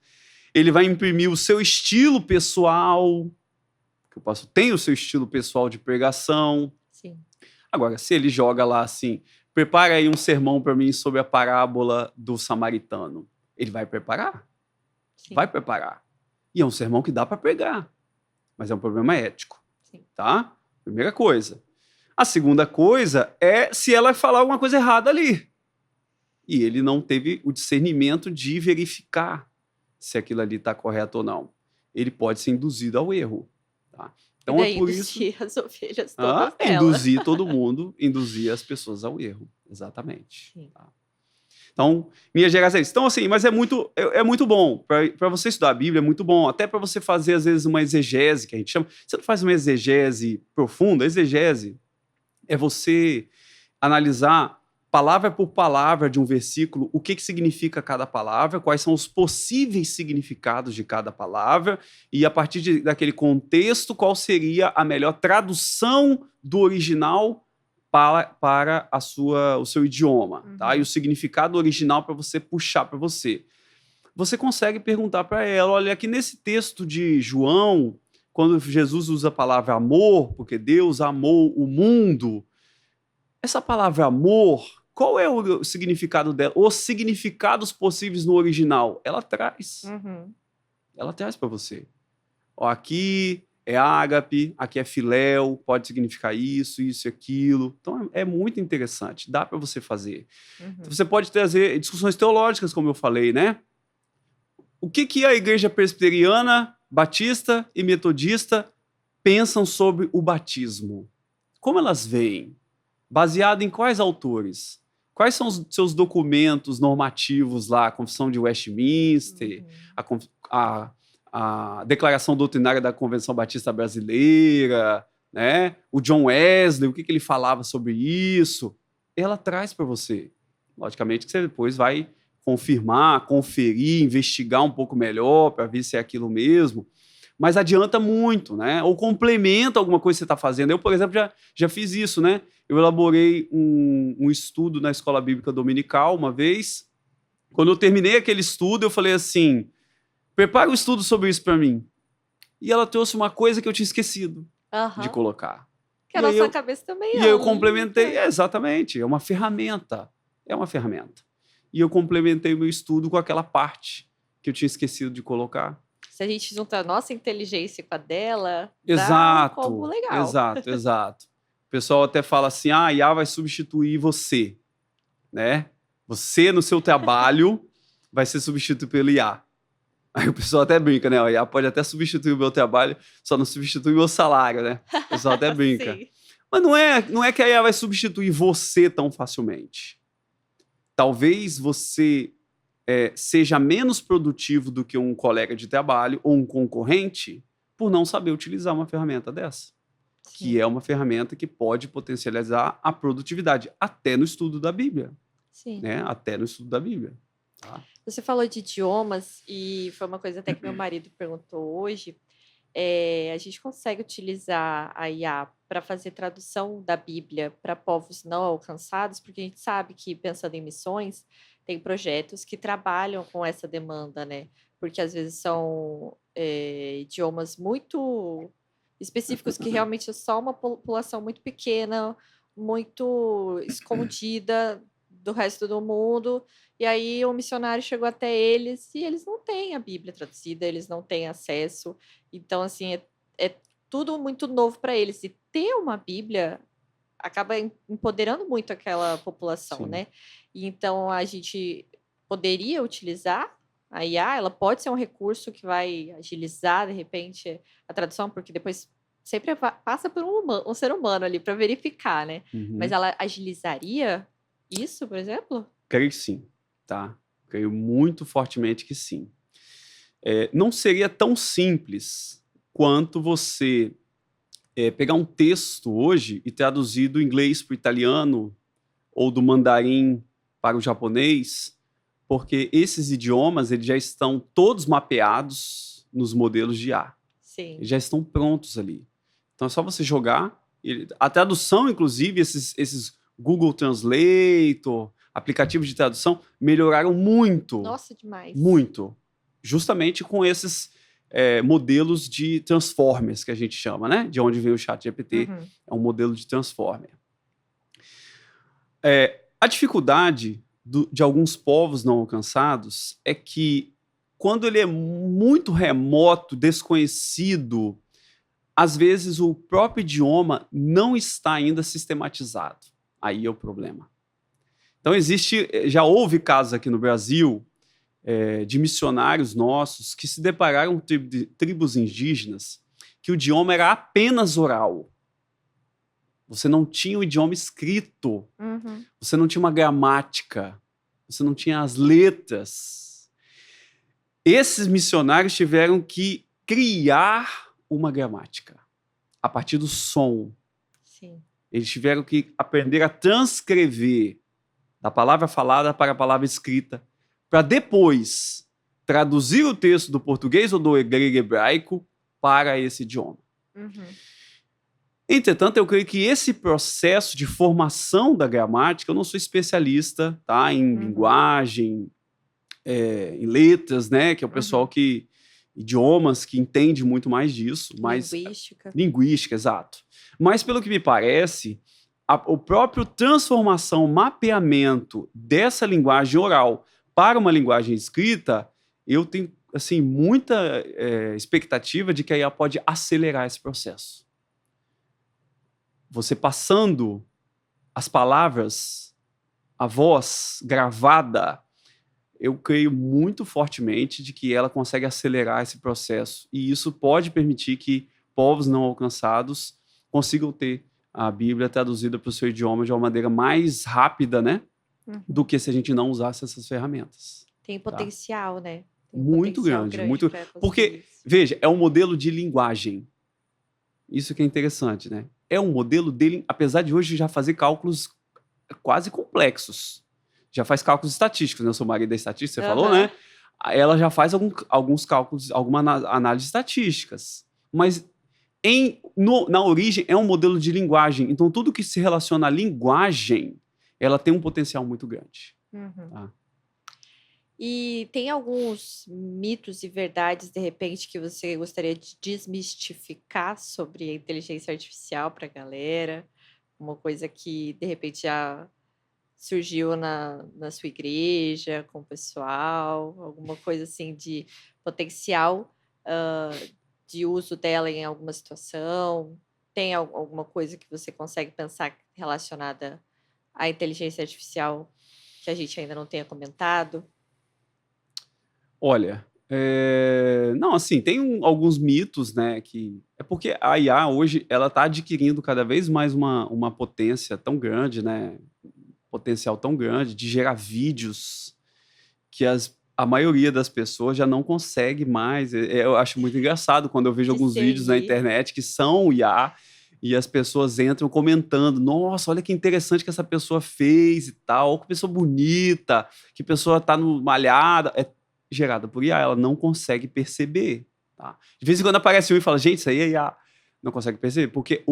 ele vai imprimir o seu estilo pessoal, que o pastor tem o seu estilo pessoal de pregação. Sim. Agora, se ele joga lá assim, prepara aí um sermão para mim sobre a parábola do samaritano, ele vai preparar? Sim. Vai preparar. E é um sermão que dá para pregar, mas é um problema ético. Sim. Tá? Primeira coisa. A segunda coisa é se ela falar alguma coisa errada ali. E ele não teve o discernimento de verificar se aquilo ali está correto ou não. Ele pode ser induzido ao erro. Tá? Então é por isso. Induzir as ovelhas todas dela. Induzir todo mundo, induzir as pessoas ao erro. Exatamente. Tá? Então, minha geração é isso. Então, assim, mas é muito bom. Para você estudar a Bíblia, é muito bom. Até para você fazer, às vezes, uma exegese, que a gente chama. Você não faz uma exegese profunda. A exegese é você analisar palavra por palavra de um versículo, o que significa cada palavra, quais são os possíveis significados de cada palavra, e a partir daquele contexto, qual seria a melhor tradução do original para o seu idioma, tá? E o significado original para você puxar para você. Você consegue perguntar para ela, olha, aqui nesse texto de João, quando Jesus usa a palavra amor, porque Deus amou o mundo, essa palavra amor, qual é o significado dela? Os significados possíveis no original. Ela traz. Ela traz para você. Ó, aqui é ágape, aqui é filéu, pode significar isso, isso e aquilo. Então é muito interessante, dá para você fazer. Você pode trazer discussões teológicas, como eu falei, né? O que a igreja presbiteriana, batista e metodista pensam sobre o batismo? Como elas veem? Baseado em quais autores? Quais são os seus documentos normativos lá? A Confissão de Westminster, a Declaração Doutrinária da Convenção Batista Brasileira, né? O John Wesley, o que ele falava sobre isso? Ela traz para você. Logicamente que você depois vai confirmar, conferir, investigar um pouco melhor para ver se é aquilo mesmo. Mas adianta muito, né? Ou complementa alguma coisa que você está fazendo. Eu, por exemplo, já fiz isso, né? Eu elaborei um estudo na Escola Bíblica Dominical uma vez. Quando eu terminei aquele estudo, eu falei assim, prepara um estudo sobre isso para mim. E ela trouxe uma coisa que eu tinha esquecido de colocar. Que a nossa cabeça também é. E eu complementei, exatamente, é uma ferramenta. É uma ferramenta. E eu complementei o meu estudo com aquela parte que eu tinha esquecido de colocar. Se a gente junta a nossa inteligência com a dela, exato, dá um combo legal. Exato. O pessoal até fala assim, a IA vai substituir você, né? Você, no seu trabalho, vai ser substituído pelo IA. Aí o pessoal até brinca, né? A IA pode até substituir o meu trabalho, só não substitui o meu salário, né? O pessoal até brinca. Mas não é que a IA vai substituir você tão facilmente. Talvez você seja menos produtivo do que um colega de trabalho ou um concorrente por não saber utilizar uma ferramenta dessa. que é uma ferramenta que pode potencializar a produtividade, até no estudo da Bíblia, Sim. né? Até no estudo da Bíblia. Tá? Você falou de idiomas e foi uma coisa até que meu marido perguntou hoje. A gente consegue utilizar a IA para fazer tradução da Bíblia para povos não alcançados, porque a gente sabe que, pensando em missões, tem projetos que trabalham com essa demanda, né? Porque às vezes são idiomas muito específicos que realmente é só uma população muito pequena, muito escondida do resto do mundo. E aí o missionário chegou até eles e eles não têm a Bíblia traduzida, eles não têm acesso. Então, assim, é tudo muito novo para eles. E ter uma Bíblia acaba empoderando muito aquela população, Sim. né? E então a gente poderia utilizar a IA, ela pode ser um recurso que vai agilizar, de repente, a tradução, porque depois sempre passa por um ser humano ali para verificar, né? Mas ela agilizaria isso, por exemplo? Creio que sim, tá? Creio muito fortemente que sim. Não seria tão simples quanto você pegar um texto hoje e traduzir do inglês para o italiano ou do mandarim para o japonês, porque esses idiomas eles já estão todos mapeados nos modelos de IA. Sim. Eles já estão prontos ali. Então é só você jogar. A tradução, inclusive, esses Google Translator, aplicativos de tradução, melhoraram muito. Nossa, demais. Muito. Justamente com esses modelos de Transformers, que a gente chama, né? De onde vem o ChatGPT. É um modelo de Transformer. A dificuldade de alguns povos não alcançados é que, quando ele é muito remoto, desconhecido, às vezes o próprio idioma não está ainda sistematizado. Aí é o problema. Então já houve casos aqui no Brasil de missionários nossos que se depararam com tribos indígenas que o idioma era apenas oral. Você não tinha o idioma escrito, você não tinha uma gramática, você não tinha as letras. Esses missionários tiveram que criar uma gramática a partir do som. Sim. Eles tiveram que aprender a transcrever da palavra falada para a palavra escrita, para depois traduzir o texto do português ou do grego hebraico para esse idioma. Entretanto, eu creio que esse processo de formação da gramática, eu não sou especialista, tá, em linguagem, em letras, né, que é o pessoal idiomas que entende muito mais disso. Linguística, exato. Mas, pelo que me parece, o próprio transformação, mapeamento dessa linguagem oral para uma linguagem escrita, eu tenho assim, muita expectativa de que a IA pode acelerar esse processo. Você passando as palavras, a voz gravada, eu creio muito fortemente de que ela consegue acelerar esse processo. E isso pode permitir que povos não alcançados consigam ter a Bíblia traduzida para o seu idioma de uma maneira mais rápida, né? Do que se a gente não usasse essas ferramentas. Tem potencial, né? Tem muito potencial grande. Muito. Porque, isso. veja, é um modelo de linguagem. Isso que é interessante, né? É um modelo dele, apesar de hoje já fazer cálculos quase complexos. Já faz cálculos estatísticos, né? Eu sou marido da estatística, você falou, né? Ela já faz alguns cálculos, algumas análises estatísticas. Mas na origem é um modelo de linguagem. Então, tudo que se relaciona à linguagem, ela tem um potencial muito grande. Tá? E tem alguns mitos e verdades, de repente, que você gostaria de desmistificar sobre a inteligência artificial para a galera? Uma coisa que, de repente, já surgiu na sua igreja, com o pessoal? Alguma coisa assim de potencial de uso dela em alguma situação? Tem alguma coisa que você consegue pensar relacionada à inteligência artificial que a gente ainda não tenha comentado? Olha, não, assim, tem alguns mitos, né, que é porque a IA hoje, ela está adquirindo cada vez mais uma potência tão grande, né, potencial tão grande de gerar vídeos que a maioria das pessoas já não consegue mais. Eu acho muito engraçado quando eu vejo alguns vídeos na internet que são IA, e as pessoas entram comentando, nossa, olha que interessante que essa pessoa fez e tal, que pessoa bonita, que pessoa tá no malhada, é gerada por IA, ela não consegue perceber, tá? De vez em quando aparece um e fala, gente, isso aí é IA, não consegue perceber, porque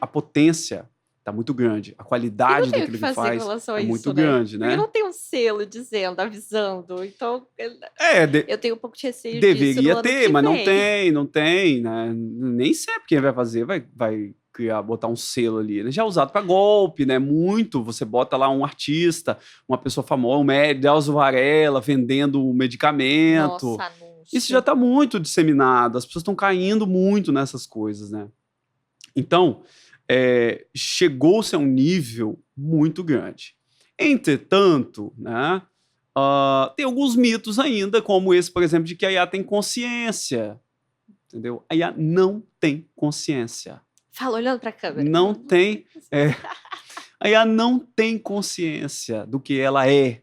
a potência tá muito grande, a E não qualidade tem o que daquilo que fazer com faz relação é a muito isso, né? grande, Porque né? não tem um selo dizendo, avisando. Então, É, eu tenho um pouco de receio disso no deveria ano ter, que mas vem. não tem, né? Nem sempre quem vai fazer vai criar, botar um selo ali. Ele já é usado para golpe, né? Muito. Você bota lá um artista, uma pessoa famosa, um médico, Delzo Varela, vendendo um medicamento. Nossa, Isso já anúncio. está muito disseminado. As pessoas estão caindo muito nessas coisas, né? Então, chegou-se a um nível muito grande. Entretanto, né? Tem alguns mitos ainda, como esse, por exemplo, de que a IA tem consciência. Entendeu? A IA não tem consciência. Fala olhando para a câmera. Não tem. A IA não tem consciência do que ela é.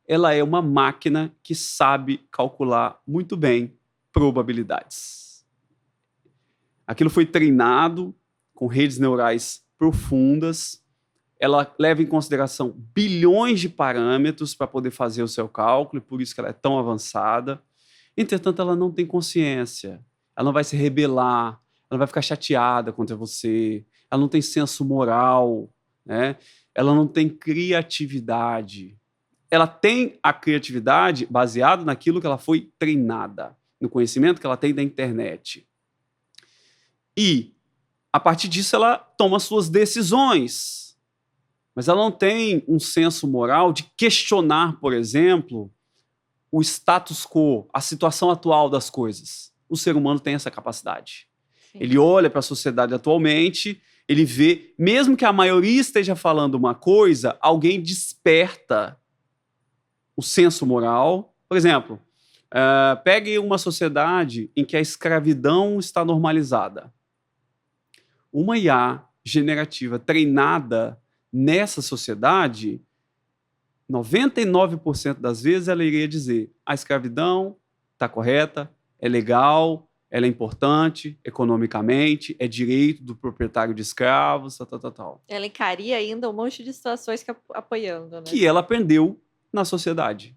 Ela é uma máquina que sabe calcular muito bem probabilidades. Aquilo foi treinado com redes neurais profundas. Ela leva em consideração bilhões de parâmetros para poder fazer o seu cálculo, e por isso que ela é tão avançada. Entretanto, ela não tem consciência. Ela não vai se rebelar, ela não vai ficar chateada contra você, ela não tem senso moral, né? Ela não tem criatividade. Ela tem a criatividade baseada naquilo que ela foi treinada, no conhecimento que ela tem da internet. E, a partir disso, ela toma suas decisões. Mas ela não tem um senso moral de questionar, por exemplo, o status quo, a situação atual das coisas. O ser humano tem essa capacidade. Sim. Ele olha para a sociedade atualmente, ele vê, mesmo que a maioria esteja falando uma coisa, alguém desperta o senso moral. Por exemplo, pegue uma sociedade em que a escravidão está normalizada. Uma IA generativa treinada nessa sociedade, 99% das vezes ela iria dizer: a escravidão está correta, é legal, ela é importante economicamente, é direito do proprietário de escravos, tal. Ela encaria ainda um monte de situações apoiando, né? Que ela aprendeu na sociedade.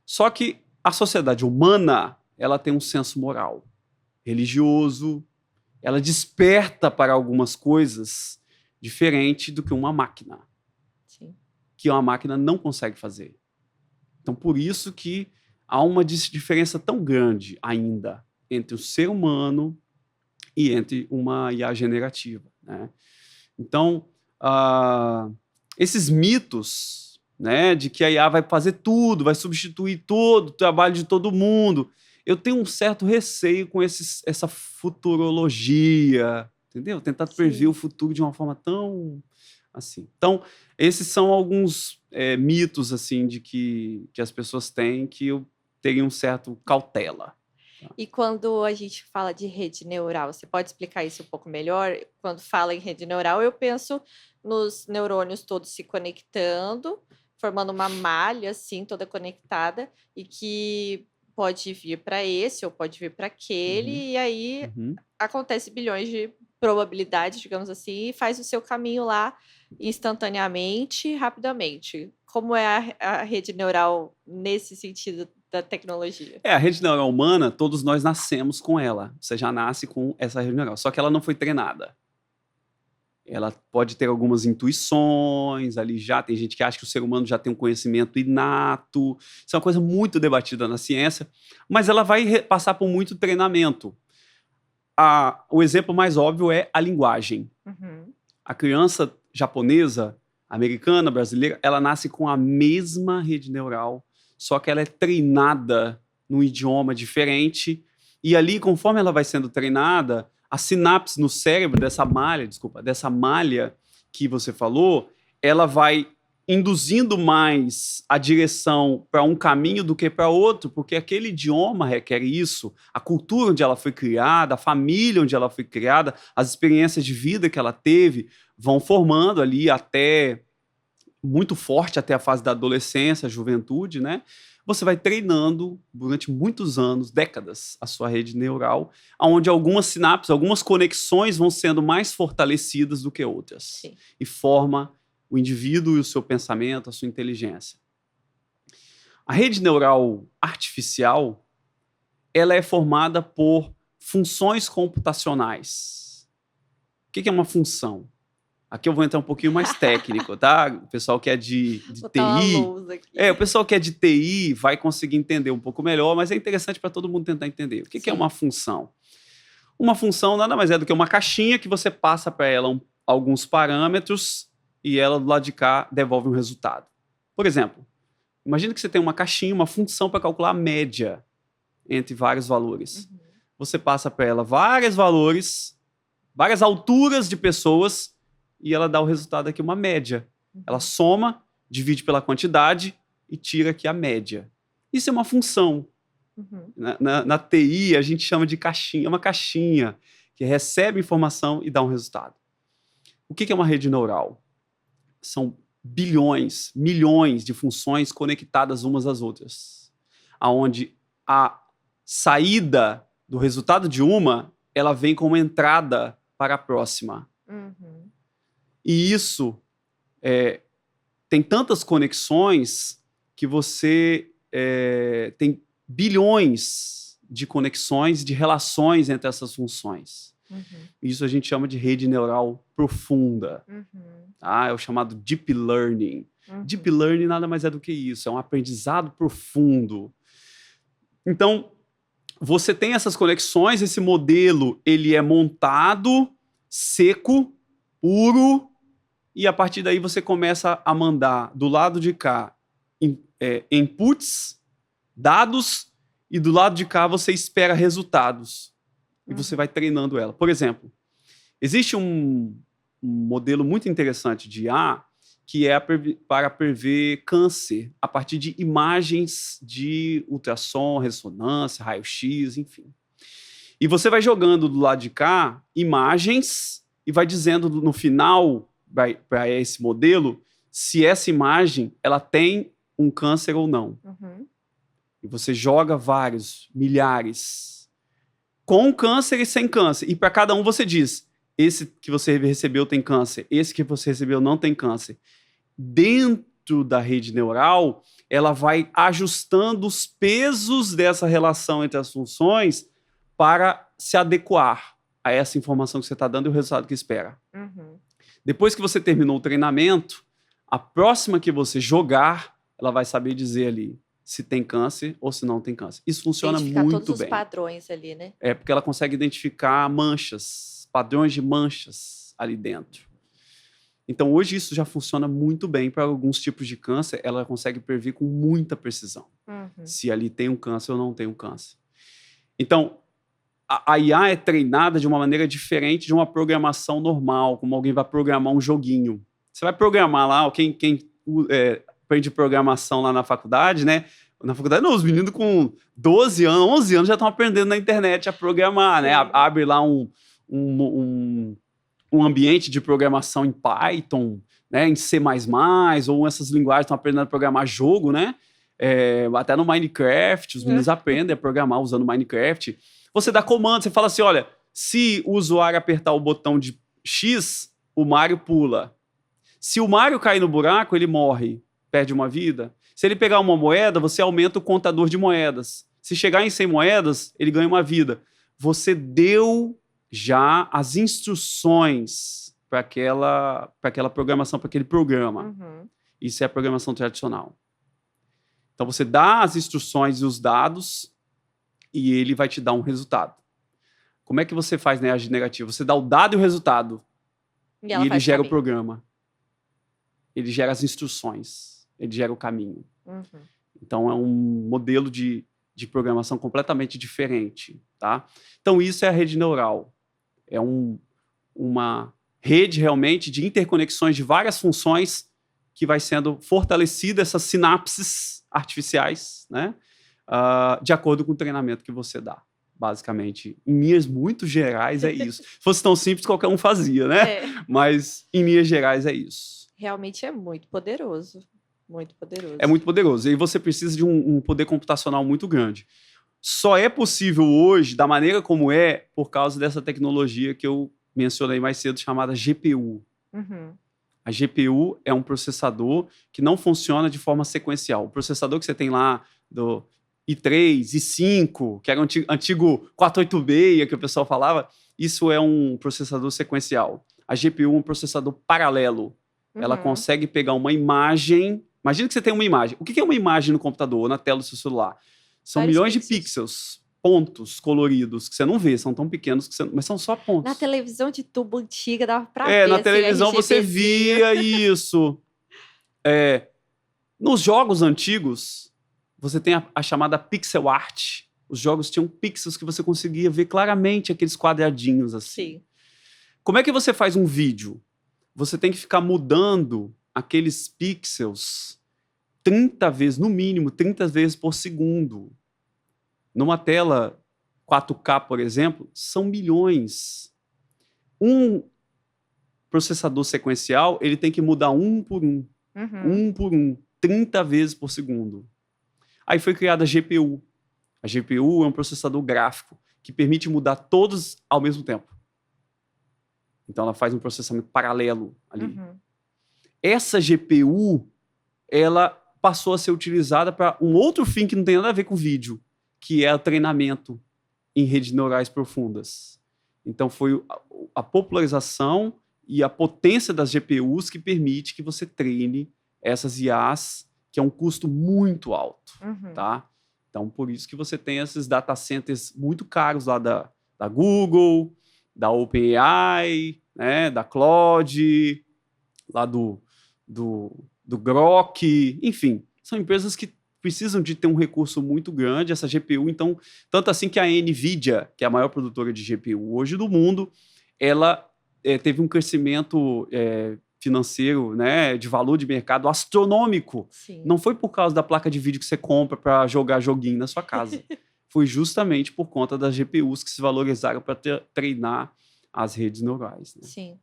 Só que a sociedade humana, ela tem um senso moral, religioso, ela desperta para algumas coisas diferente do que uma máquina. Sim. Que uma máquina não consegue fazer. Então, por isso que há uma diferença tão grande ainda entre o ser humano e entre uma IA generativa, né? Então, esses mitos, né, de que a IA vai fazer tudo, vai substituir todo o trabalho de todo mundo, eu tenho um certo receio com essa futurologia, entendeu? Tentar prever o futuro de uma forma tão assim. Então, esses são alguns mitos assim de que as pessoas têm, que eu teria um certo cautela. E quando a gente fala de rede neural, você pode explicar isso um pouco melhor? Quando fala em rede neural, eu penso nos neurônios todos se conectando, formando uma malha assim, toda conectada, e que pode vir para esse ou pode vir para aquele, e aí acontece bilhões de probabilidades, digamos assim, e faz o seu caminho lá instantaneamente, rapidamente. Como é a rede neural nesse sentido da tecnologia? A rede neural humana, todos nós nascemos com ela. Você já nasce com essa rede neural, só que ela não foi treinada. Ela pode ter algumas intuições ali já. Tem gente que acha que o ser humano já tem um conhecimento inato. Isso é uma coisa muito debatida na ciência, mas ela vai passar por muito treinamento. O exemplo mais óbvio é a linguagem. A criança japonesa, americana, brasileira, ela nasce com a mesma rede neural, só que ela é treinada num idioma diferente, e ali, conforme ela vai sendo treinada, a sinapse no cérebro dessa malha que você falou, ela vai induzindo mais a direção para um caminho do que para outro, porque aquele idioma requer isso, a cultura onde ela foi criada, a família onde ela foi criada, as experiências de vida que ela teve, vão formando ali até muito forte até a fase da adolescência, juventude, né? Você vai treinando durante muitos anos, décadas, a sua rede neural, onde algumas sinapses, algumas conexões vão sendo mais fortalecidas do que outras. Sim. E forma o indivíduo e o seu pensamento, a sua inteligência. A rede neural artificial, ela é formada por funções computacionais. O que é uma função? Aqui eu vou entrar um pouquinho mais técnico, tá? O pessoal que é de TI... o pessoal que é de TI vai conseguir entender um pouco melhor, mas é interessante para todo mundo tentar entender. O que é uma função? Uma função nada mais é do que uma caixinha que você passa para ela alguns parâmetros e ela, do lado de cá, devolve um resultado. Por exemplo, imagina que você tem uma caixinha, uma função para calcular a média entre vários valores. Uhum. Você passa para ela vários valores, várias alturas de pessoas, e ela dá o resultado aqui, uma média. Uhum. Ela soma, divide pela quantidade e tira aqui a média. Isso é uma função. Uhum. Na TI, a gente chama de caixinha. É uma caixinha que recebe informação e dá um resultado. O que é uma rede neural? São bilhões, milhões de funções conectadas umas às outras. Onde a saída do resultado de uma, ela vem como entrada para a próxima. Uhum. E isso tem tantas conexões que você tem bilhões de conexões, de relações entre essas funções. Uhum. Isso a gente chama de rede neural profunda. Uhum. Tá? É o chamado Deep Learning. Uhum. Deep Learning nada mais é do que isso, é um aprendizado profundo. Então, você tem essas conexões, esse modelo ele é montado, seco, puro, e a partir daí você começa a mandar do lado de cá inputs, dados, e do lado de cá você espera resultados. E você vai treinando ela. Por exemplo, existe um modelo muito interessante de IA que é para prever câncer a partir de imagens de ultrassom, ressonância, raio-x, enfim. E você vai jogando do lado de cá imagens e vai dizendo no final para esse modelo se essa imagem ela tem um câncer ou não. Uhum. E você joga vários, milhares, com câncer e sem câncer. E para cada um você diz, esse que você recebeu tem câncer, esse que você recebeu não tem câncer. Dentro da rede neural, ela vai ajustando os pesos dessa relação entre as funções para se adequar a essa informação que você está dando e o resultado que espera. Uhum. Depois que você terminou o treinamento, a próxima que você jogar, ela vai saber dizer ali se tem câncer ou se não tem câncer. Isso funciona muito bem. Identificar todos os padrões ali, né? É, porque ela consegue identificar manchas, padrões de manchas ali dentro. Então, hoje isso já funciona muito bem para alguns tipos de câncer. Ela consegue prever com muita precisão se ali tem um câncer ou não tem um câncer. Então, a IA é treinada de uma maneira diferente de uma programação normal, como alguém vai programar um joguinho. Você vai programar lá, quem aprende programação lá na faculdade, né? Na faculdade, não, os meninos com 12 anos, 11 anos já estão aprendendo na internet a programar, né? Abre lá um ambiente de programação em Python, né? Em C++, ou essas linguagens estão aprendendo a programar jogo, né? Até no Minecraft, os meninos aprendem a programar usando Minecraft. Você dá comando, você fala assim, olha, se o usuário apertar o botão de X, o Mario pula. Se o Mario cair no buraco, ele morre, perde uma vida. Se ele pegar uma moeda, você aumenta o contador de moedas. Se chegar em 100 moedas, ele ganha uma vida. Você deu já as instruções para aquela programação, para aquele programa. Uhum. Isso é a programação tradicional. Então, você dá as instruções e os dados e ele vai te dar um resultado. Como é que você faz na IA generativa? Você dá o dado e o resultado. E ele gera o programa. Ele gera as instruções. Ele gera o caminho. Uhum. Então, é um modelo de programação completamente diferente. Tá? Então, isso é a rede neural. É uma rede, realmente, de interconexões de várias funções que vai sendo fortalecida, essas sinapses artificiais, né? De acordo com o treinamento que você dá. Basicamente, em linhas muito gerais, é isso. Se fosse tão simples, qualquer um fazia, né? Mas, em linhas gerais, é isso. Realmente é muito poderoso. Muito poderoso. É muito poderoso. E você precisa de um poder computacional muito grande. Só é possível hoje, da maneira como é, por causa dessa tecnologia que eu mencionei mais cedo, chamada GPU. Uhum. A GPU é um processador que não funciona de forma sequencial. O processador que você tem lá do i3, i5, que era o antigo 486 que o pessoal falava, isso é um processador sequencial. A GPU é um processador paralelo. Ela consegue pegar uma imagem. Imagina que você tem uma imagem. O que é uma imagem no computador ou na tela do seu celular? São Vários milhões de pixels. pixels, pontos coloridos, que você não vê, são tão pequenos, mas são só pontos. Na televisão de tubo antiga dava pra ver. Na assim, televisão você RGBzinho. via isso. Nos jogos antigos, você tem a chamada pixel art. Os jogos tinham pixels que você conseguia ver claramente aqueles quadradinhos assim. Sim. Como é que você faz um vídeo? Você tem que ficar mudando aqueles pixels 30 vezes, no mínimo, 30 vezes por segundo. Numa tela 4K, por exemplo, são milhões. Um processador sequencial, ele tem que mudar um por um. Um por um. 30 vezes por segundo. Aí foi criada a GPU. A GPU é um processador gráfico que permite mudar todos ao mesmo tempo. Então ela faz um processamento paralelo ali. Essa GPU, ela passou a ser utilizada para um outro fim que não tem nada a ver com vídeo, que é o treinamento em redes neurais profundas. Então foi a popularização e a potência das GPUs que permite que você treine essas IAs, que é um custo muito alto, tá? Então, por isso que você tem esses data centers muito caros lá da Google, da OpenAI, né, da Claude, lá do Grok, enfim, são empresas que precisam de ter um recurso muito grande, essa GPU, então, tanto assim que a NVIDIA, que é a maior produtora de GPU hoje do mundo, ela teve um crescimento financeiro, né, de valor de mercado astronômico. Sim. Não foi por causa da placa de vídeo que você compra para jogar joguinho na sua casa. Foi justamente por conta das GPUs que se valorizaram para treinar as redes neurais. Né? Sim.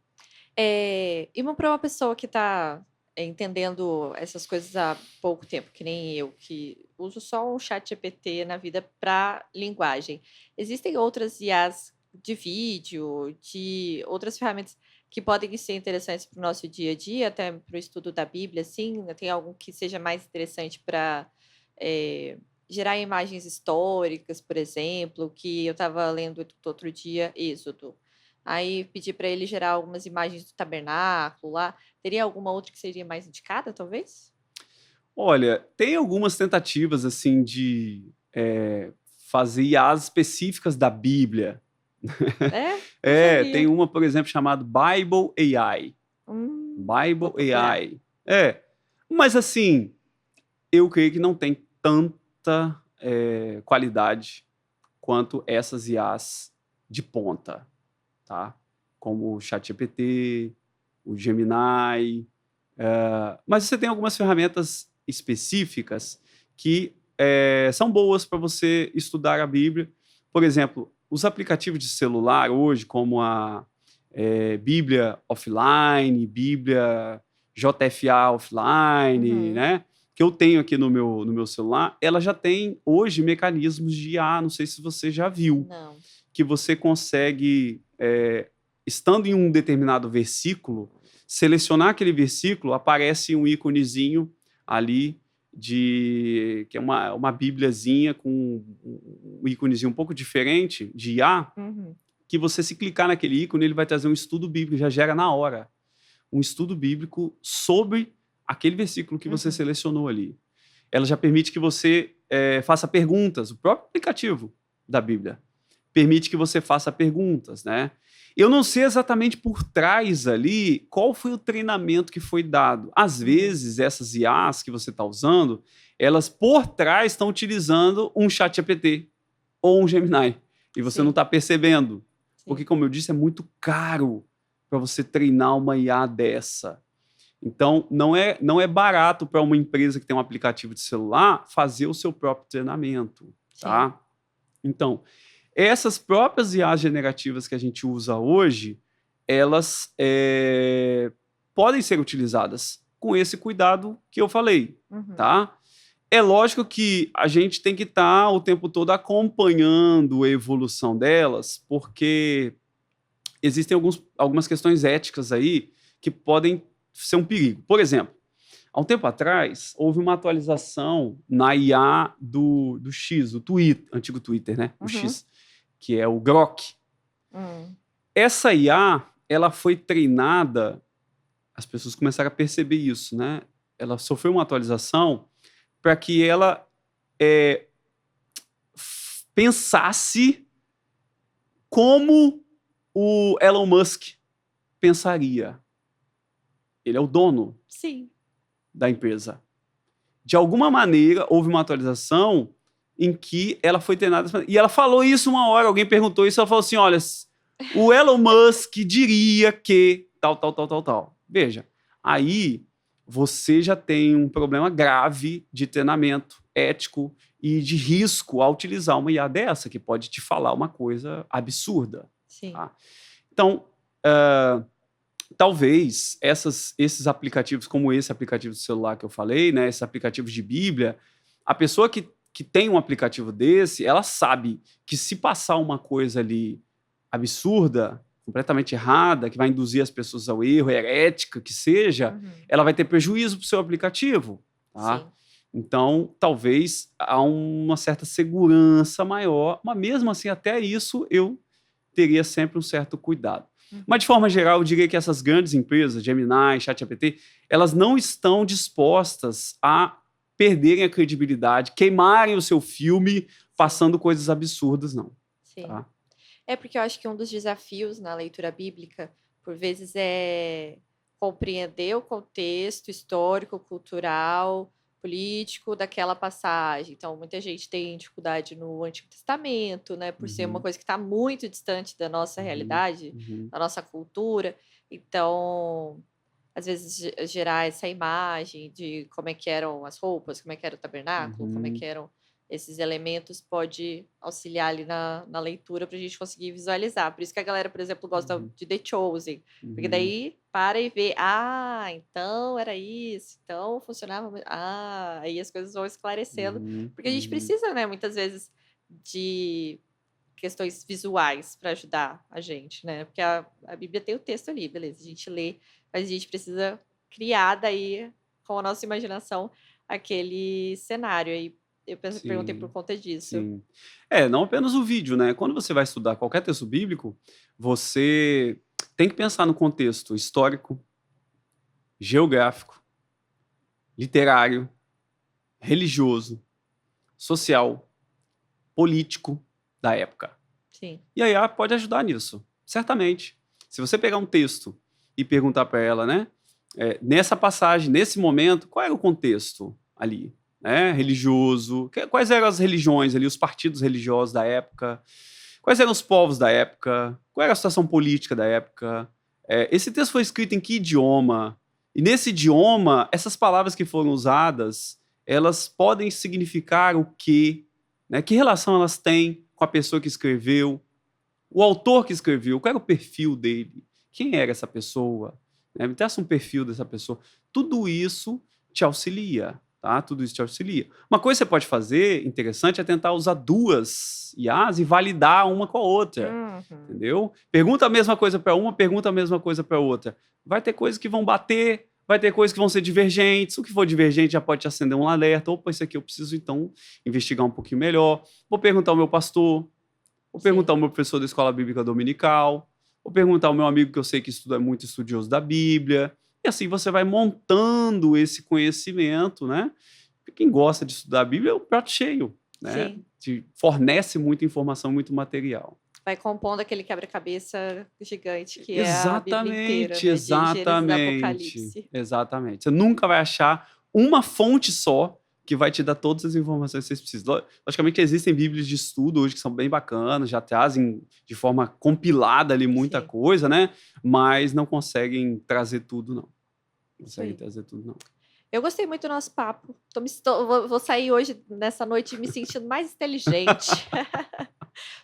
E para uma pessoa que está entendendo essas coisas há pouco tempo, que nem eu, que uso só o ChatGPT na vida para linguagem. Existem outras IAs de vídeo, de outras ferramentas que podem ser interessantes para o nosso dia a dia, até para o estudo da Bíblia, assim? Tem algum que seja mais interessante para gerar imagens históricas, por exemplo, que eu estava lendo outro dia, Êxodo. Aí pedi para ele gerar algumas imagens do tabernáculo lá. Teria alguma outra que seria mais indicada, talvez? Olha, tem algumas tentativas assim de fazer IAs específicas da Bíblia. Tem uma, por exemplo, chamada Bible AI. Bible AI. Mas assim, eu creio que não tem tanta qualidade quanto essas IAs de ponta. Tá? Como o ChatGPT, o Gemini. Mas você tem algumas ferramentas específicas que são boas para você estudar a Bíblia. Por exemplo, os aplicativos de celular hoje, como a Bíblia Offline, Bíblia JFA Offline, né? Que eu tenho aqui no meu celular, ela já tem hoje mecanismos de IA, não sei se você já viu. Não. Que você consegue, estando em um determinado versículo, selecionar aquele versículo, aparece um íconezinho ali, que é uma bíbliazinha com um íconezinho um pouco diferente, de IA, que você, se clicar naquele ícone, ele vai trazer um estudo bíblico, já gera na hora. Um estudo bíblico sobre aquele versículo que você selecionou ali. Ela já permite que você faça perguntas, o próprio aplicativo da Bíblia permite que você faça perguntas, né? Eu não sei exatamente por trás ali qual foi o treinamento que foi dado. Às vezes, essas IAs que você está usando, elas por trás estão utilizando um ChatGPT ou um Gemini. E você não está percebendo. Porque, como eu disse, é muito caro para você treinar uma IA dessa. Então, não é barato para uma empresa que tem um aplicativo de celular fazer o seu próprio treinamento. Tá? Então, essas próprias IAs generativas que a gente usa hoje, elas podem ser utilizadas com esse cuidado que eu falei, Uhum. tá? É lógico que a gente tem que estar o tempo todo acompanhando a evolução delas, porque existem algumas questões éticas aí que podem ser um perigo. Por exemplo, há um tempo atrás, houve uma atualização na IA do X, o Twitter, antigo Twitter, né? O Uhum. X, que é o Grok. Hum. Essa IA, ela foi treinada, as pessoas começaram a perceber isso, né? Ela sofreu uma atualização para que ela pensasse como o Elon Musk pensaria. Ele é o dono Sim. da empresa. De alguma maneira, houve uma atualização em que ela foi treinada. E ela falou isso uma hora, alguém perguntou isso, ela falou assim, olha, o Elon Musk diria que tal, tal, tal, tal, tal. Veja, aí você já tem um problema grave de treinamento ético e de risco ao utilizar uma IA dessa, que pode te falar uma coisa absurda. Sim. Tá? Então, talvez esses aplicativos, como esse aplicativo de celular que eu falei, né, esses aplicativos de Bíblia, a pessoa que tem um aplicativo desse, ela sabe que se passar uma coisa ali absurda, completamente errada, que vai induzir as pessoas ao erro, herética, que seja, Uhum. ela vai ter prejuízo para o seu aplicativo. Tá? Sim. Então, talvez há uma certa segurança maior, mas mesmo assim, até isso eu teria sempre um certo cuidado. Uhum. Mas, de forma geral, eu diria que essas grandes empresas, Gemini, ChatGPT, elas não estão dispostas a perderem a credibilidade, queimarem o seu filme passando coisas absurdas, não. Sim. Tá? É porque eu acho que um dos desafios na leitura bíblica, por vezes, é compreender o contexto histórico, cultural, político daquela passagem. Então, muita gente tem dificuldade no Antigo Testamento, né? Por ser uma Uhum. coisa que está muito distante da nossa realidade, Uhum. da nossa cultura. Então, às vezes, gerar essa imagem de como é que eram as roupas, como é que era o tabernáculo, como é que eram esses elementos, pode auxiliar ali na leitura para a gente conseguir visualizar. Por isso que a galera, por exemplo, gosta de The Chosen. Porque daí para e vê, então era isso, então funcionava. Aí as coisas vão esclarecendo. Porque a gente precisa, né, muitas vezes, de questões visuais para ajudar a gente, né? Porque a Bíblia tem o texto ali, beleza, a gente lê, mas a gente precisa criar daí, com a nossa imaginação, aquele cenário. Aí eu perguntei por conta disso. Sim. Não apenas o vídeo, né? Quando você vai estudar qualquer texto bíblico, você tem que pensar no contexto histórico, geográfico, literário, religioso, social, político da época. Sim. E a IA pode ajudar nisso, certamente. Se você pegar um texto e perguntar para ela, né? Nessa passagem, nesse momento, qual era o contexto ali? Né, religioso, quais eram as religiões ali, os partidos religiosos da época, quais eram os povos da época, qual era a situação política da época, esse texto foi escrito em que idioma, e nesse idioma, essas palavras que foram usadas, elas podem significar o quê? Né? Que relação elas têm com a pessoa que escreveu, o autor que escreveu, qual era o perfil dele, quem era essa pessoa, né? Me traça um perfil dessa pessoa, tudo isso te auxilia. Tá? Tudo isso te auxilia. Uma coisa que você pode fazer, interessante, é tentar usar duas IAs e validar uma com a outra. Entendeu? Pergunta a mesma coisa para uma, pergunta a mesma coisa para outra. Vai ter coisas que vão bater, vai ter coisas que vão ser divergentes. O que for divergente já pode te acender um alerta. Opa, isso aqui eu preciso, então, investigar um pouquinho melhor. Vou perguntar ao meu pastor, vou perguntar ao meu professor da escola bíblica dominical, vou perguntar ao meu amigo que eu sei que é muito estudioso da Bíblia. E assim você vai montando esse conhecimento, né? Quem gosta de estudar a Bíblia é um prato cheio, né? Te fornece muita informação, muito material. Vai compondo aquele quebra-cabeça gigante que é a Bíblia inteira, né? De Gênesis a Apocalipse. Exatamente. Você nunca vai achar uma fonte só que vai te dar todas as informações que vocês precisam. Logicamente, existem bíblias de estudo hoje que são bem bacanas, já trazem de forma compilada ali muita coisa, né? Mas não conseguem trazer tudo, não. Eu gostei muito do nosso papo. Vou sair hoje, nessa noite, me sentindo mais inteligente.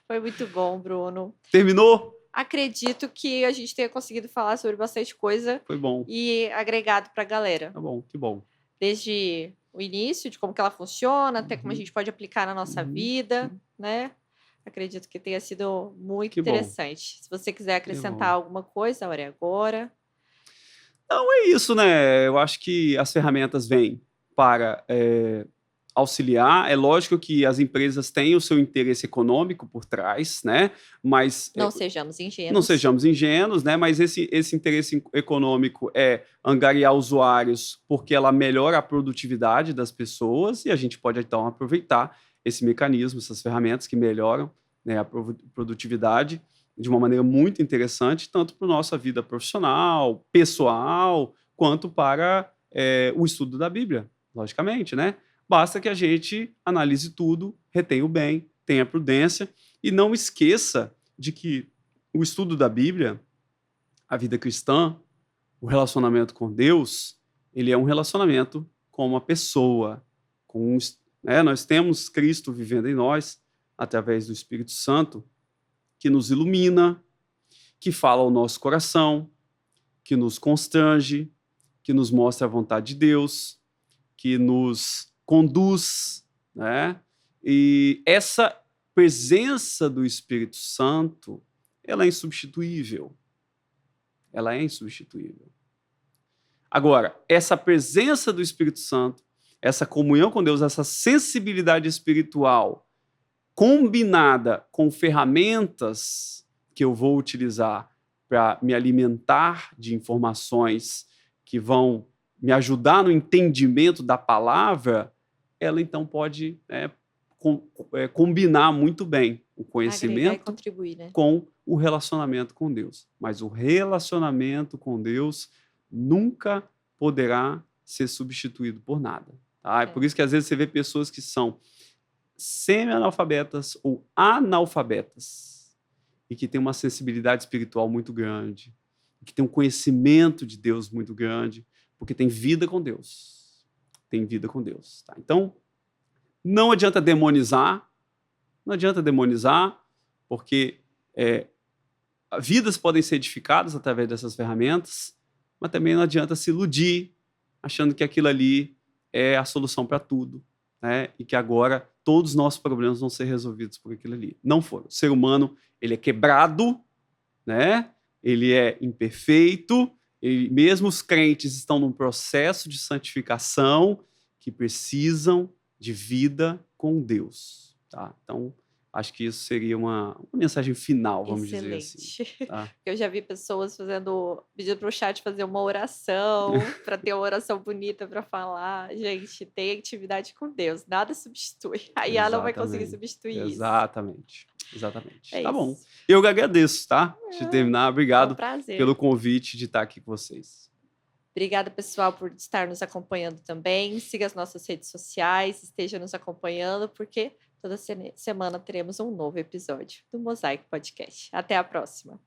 Foi muito bom, Bruno. Terminou? acredito que a gente tenha conseguido falar sobre bastante coisa Foi bom. e agregado para a galera. Tá bom, que bom. Desde o início, de como que ela funciona, até como a Uhum. gente pode aplicar na nossa Uhum. vida, né? Acredito que tenha sido muito Que bom. interessante. Se você quiser acrescentar bom. alguma coisa, Aurea, agora. Não, é isso, né? Eu acho que as ferramentas vêm para auxiliar. É lógico que as empresas têm o seu interesse econômico por trás, né? Mas Não sejamos não ingênuos. sejamos ingênuos, né? Mas esse interesse econômico é angariar usuários porque ela melhora a produtividade das pessoas e a gente pode, então, aproveitar esse mecanismo, essas ferramentas que melhoram, né, a produtividade de uma maneira muito interessante, tanto para a nossa vida profissional, pessoal, quanto para o estudo da Bíblia, logicamente, né? Basta que a gente analise tudo, retenha o bem, tenha prudência e não esqueça de que o estudo da Bíblia, a vida cristã, o relacionamento com Deus, ele é um relacionamento com uma pessoa, né? Nós temos Cristo vivendo em nós, através do Espírito Santo, que nos ilumina, que fala ao nosso coração, que nos constrange, que nos mostra a vontade de Deus, que nos conduz, né? E essa presença do Espírito Santo, ela é insubstituível. Ela é insubstituível. Agora, essa presença do Espírito Santo, essa comunhão com Deus, essa sensibilidade espiritual, combinada com ferramentas que eu vou utilizar para me alimentar de informações que vão me ajudar no entendimento da palavra, ela então pode combinar muito bem o Agregar e conhecimento contribuir, né? com o relacionamento com Deus. Mas o relacionamento com Deus nunca poderá ser substituído por nada. Tá? É por isso que às vezes você vê pessoas que são semi-analfabetas ou analfabetas e que têm uma sensibilidade espiritual muito grande, que têm um conhecimento de Deus muito grande, porque tem vida com Deus. Tem vida com Deus. Tá? Então, não adianta demonizar, porque vidas podem ser edificadas através dessas ferramentas, mas também não adianta se iludir achando que aquilo ali é a solução para tudo, né? E que agora todos os nossos problemas vão ser resolvidos por aquilo ali. Não foram. O ser humano, ele é quebrado, né? Ele é imperfeito, mesmo os crentes estão num processo de santificação que precisam de vida com Deus. Tá? Então, acho que isso seria uma mensagem final, vamos dizer assim. Tá? Eu já vi pessoas pedindo para o chat fazer uma oração, para ter uma oração bonita para falar. Gente, tem intimidade com Deus, nada substitui. A IA não vai conseguir substituir isso. Exatamente. É tá isso. bom. Eu que agradeço, tá? De terminar. Obrigado prazer. pelo convite de estar aqui com vocês. Obrigada, pessoal, por estar nos acompanhando também. Siga as nossas redes sociais, esteja nos acompanhando, porque toda semana teremos um novo episódio do Mosaico Podcast. Até a próxima!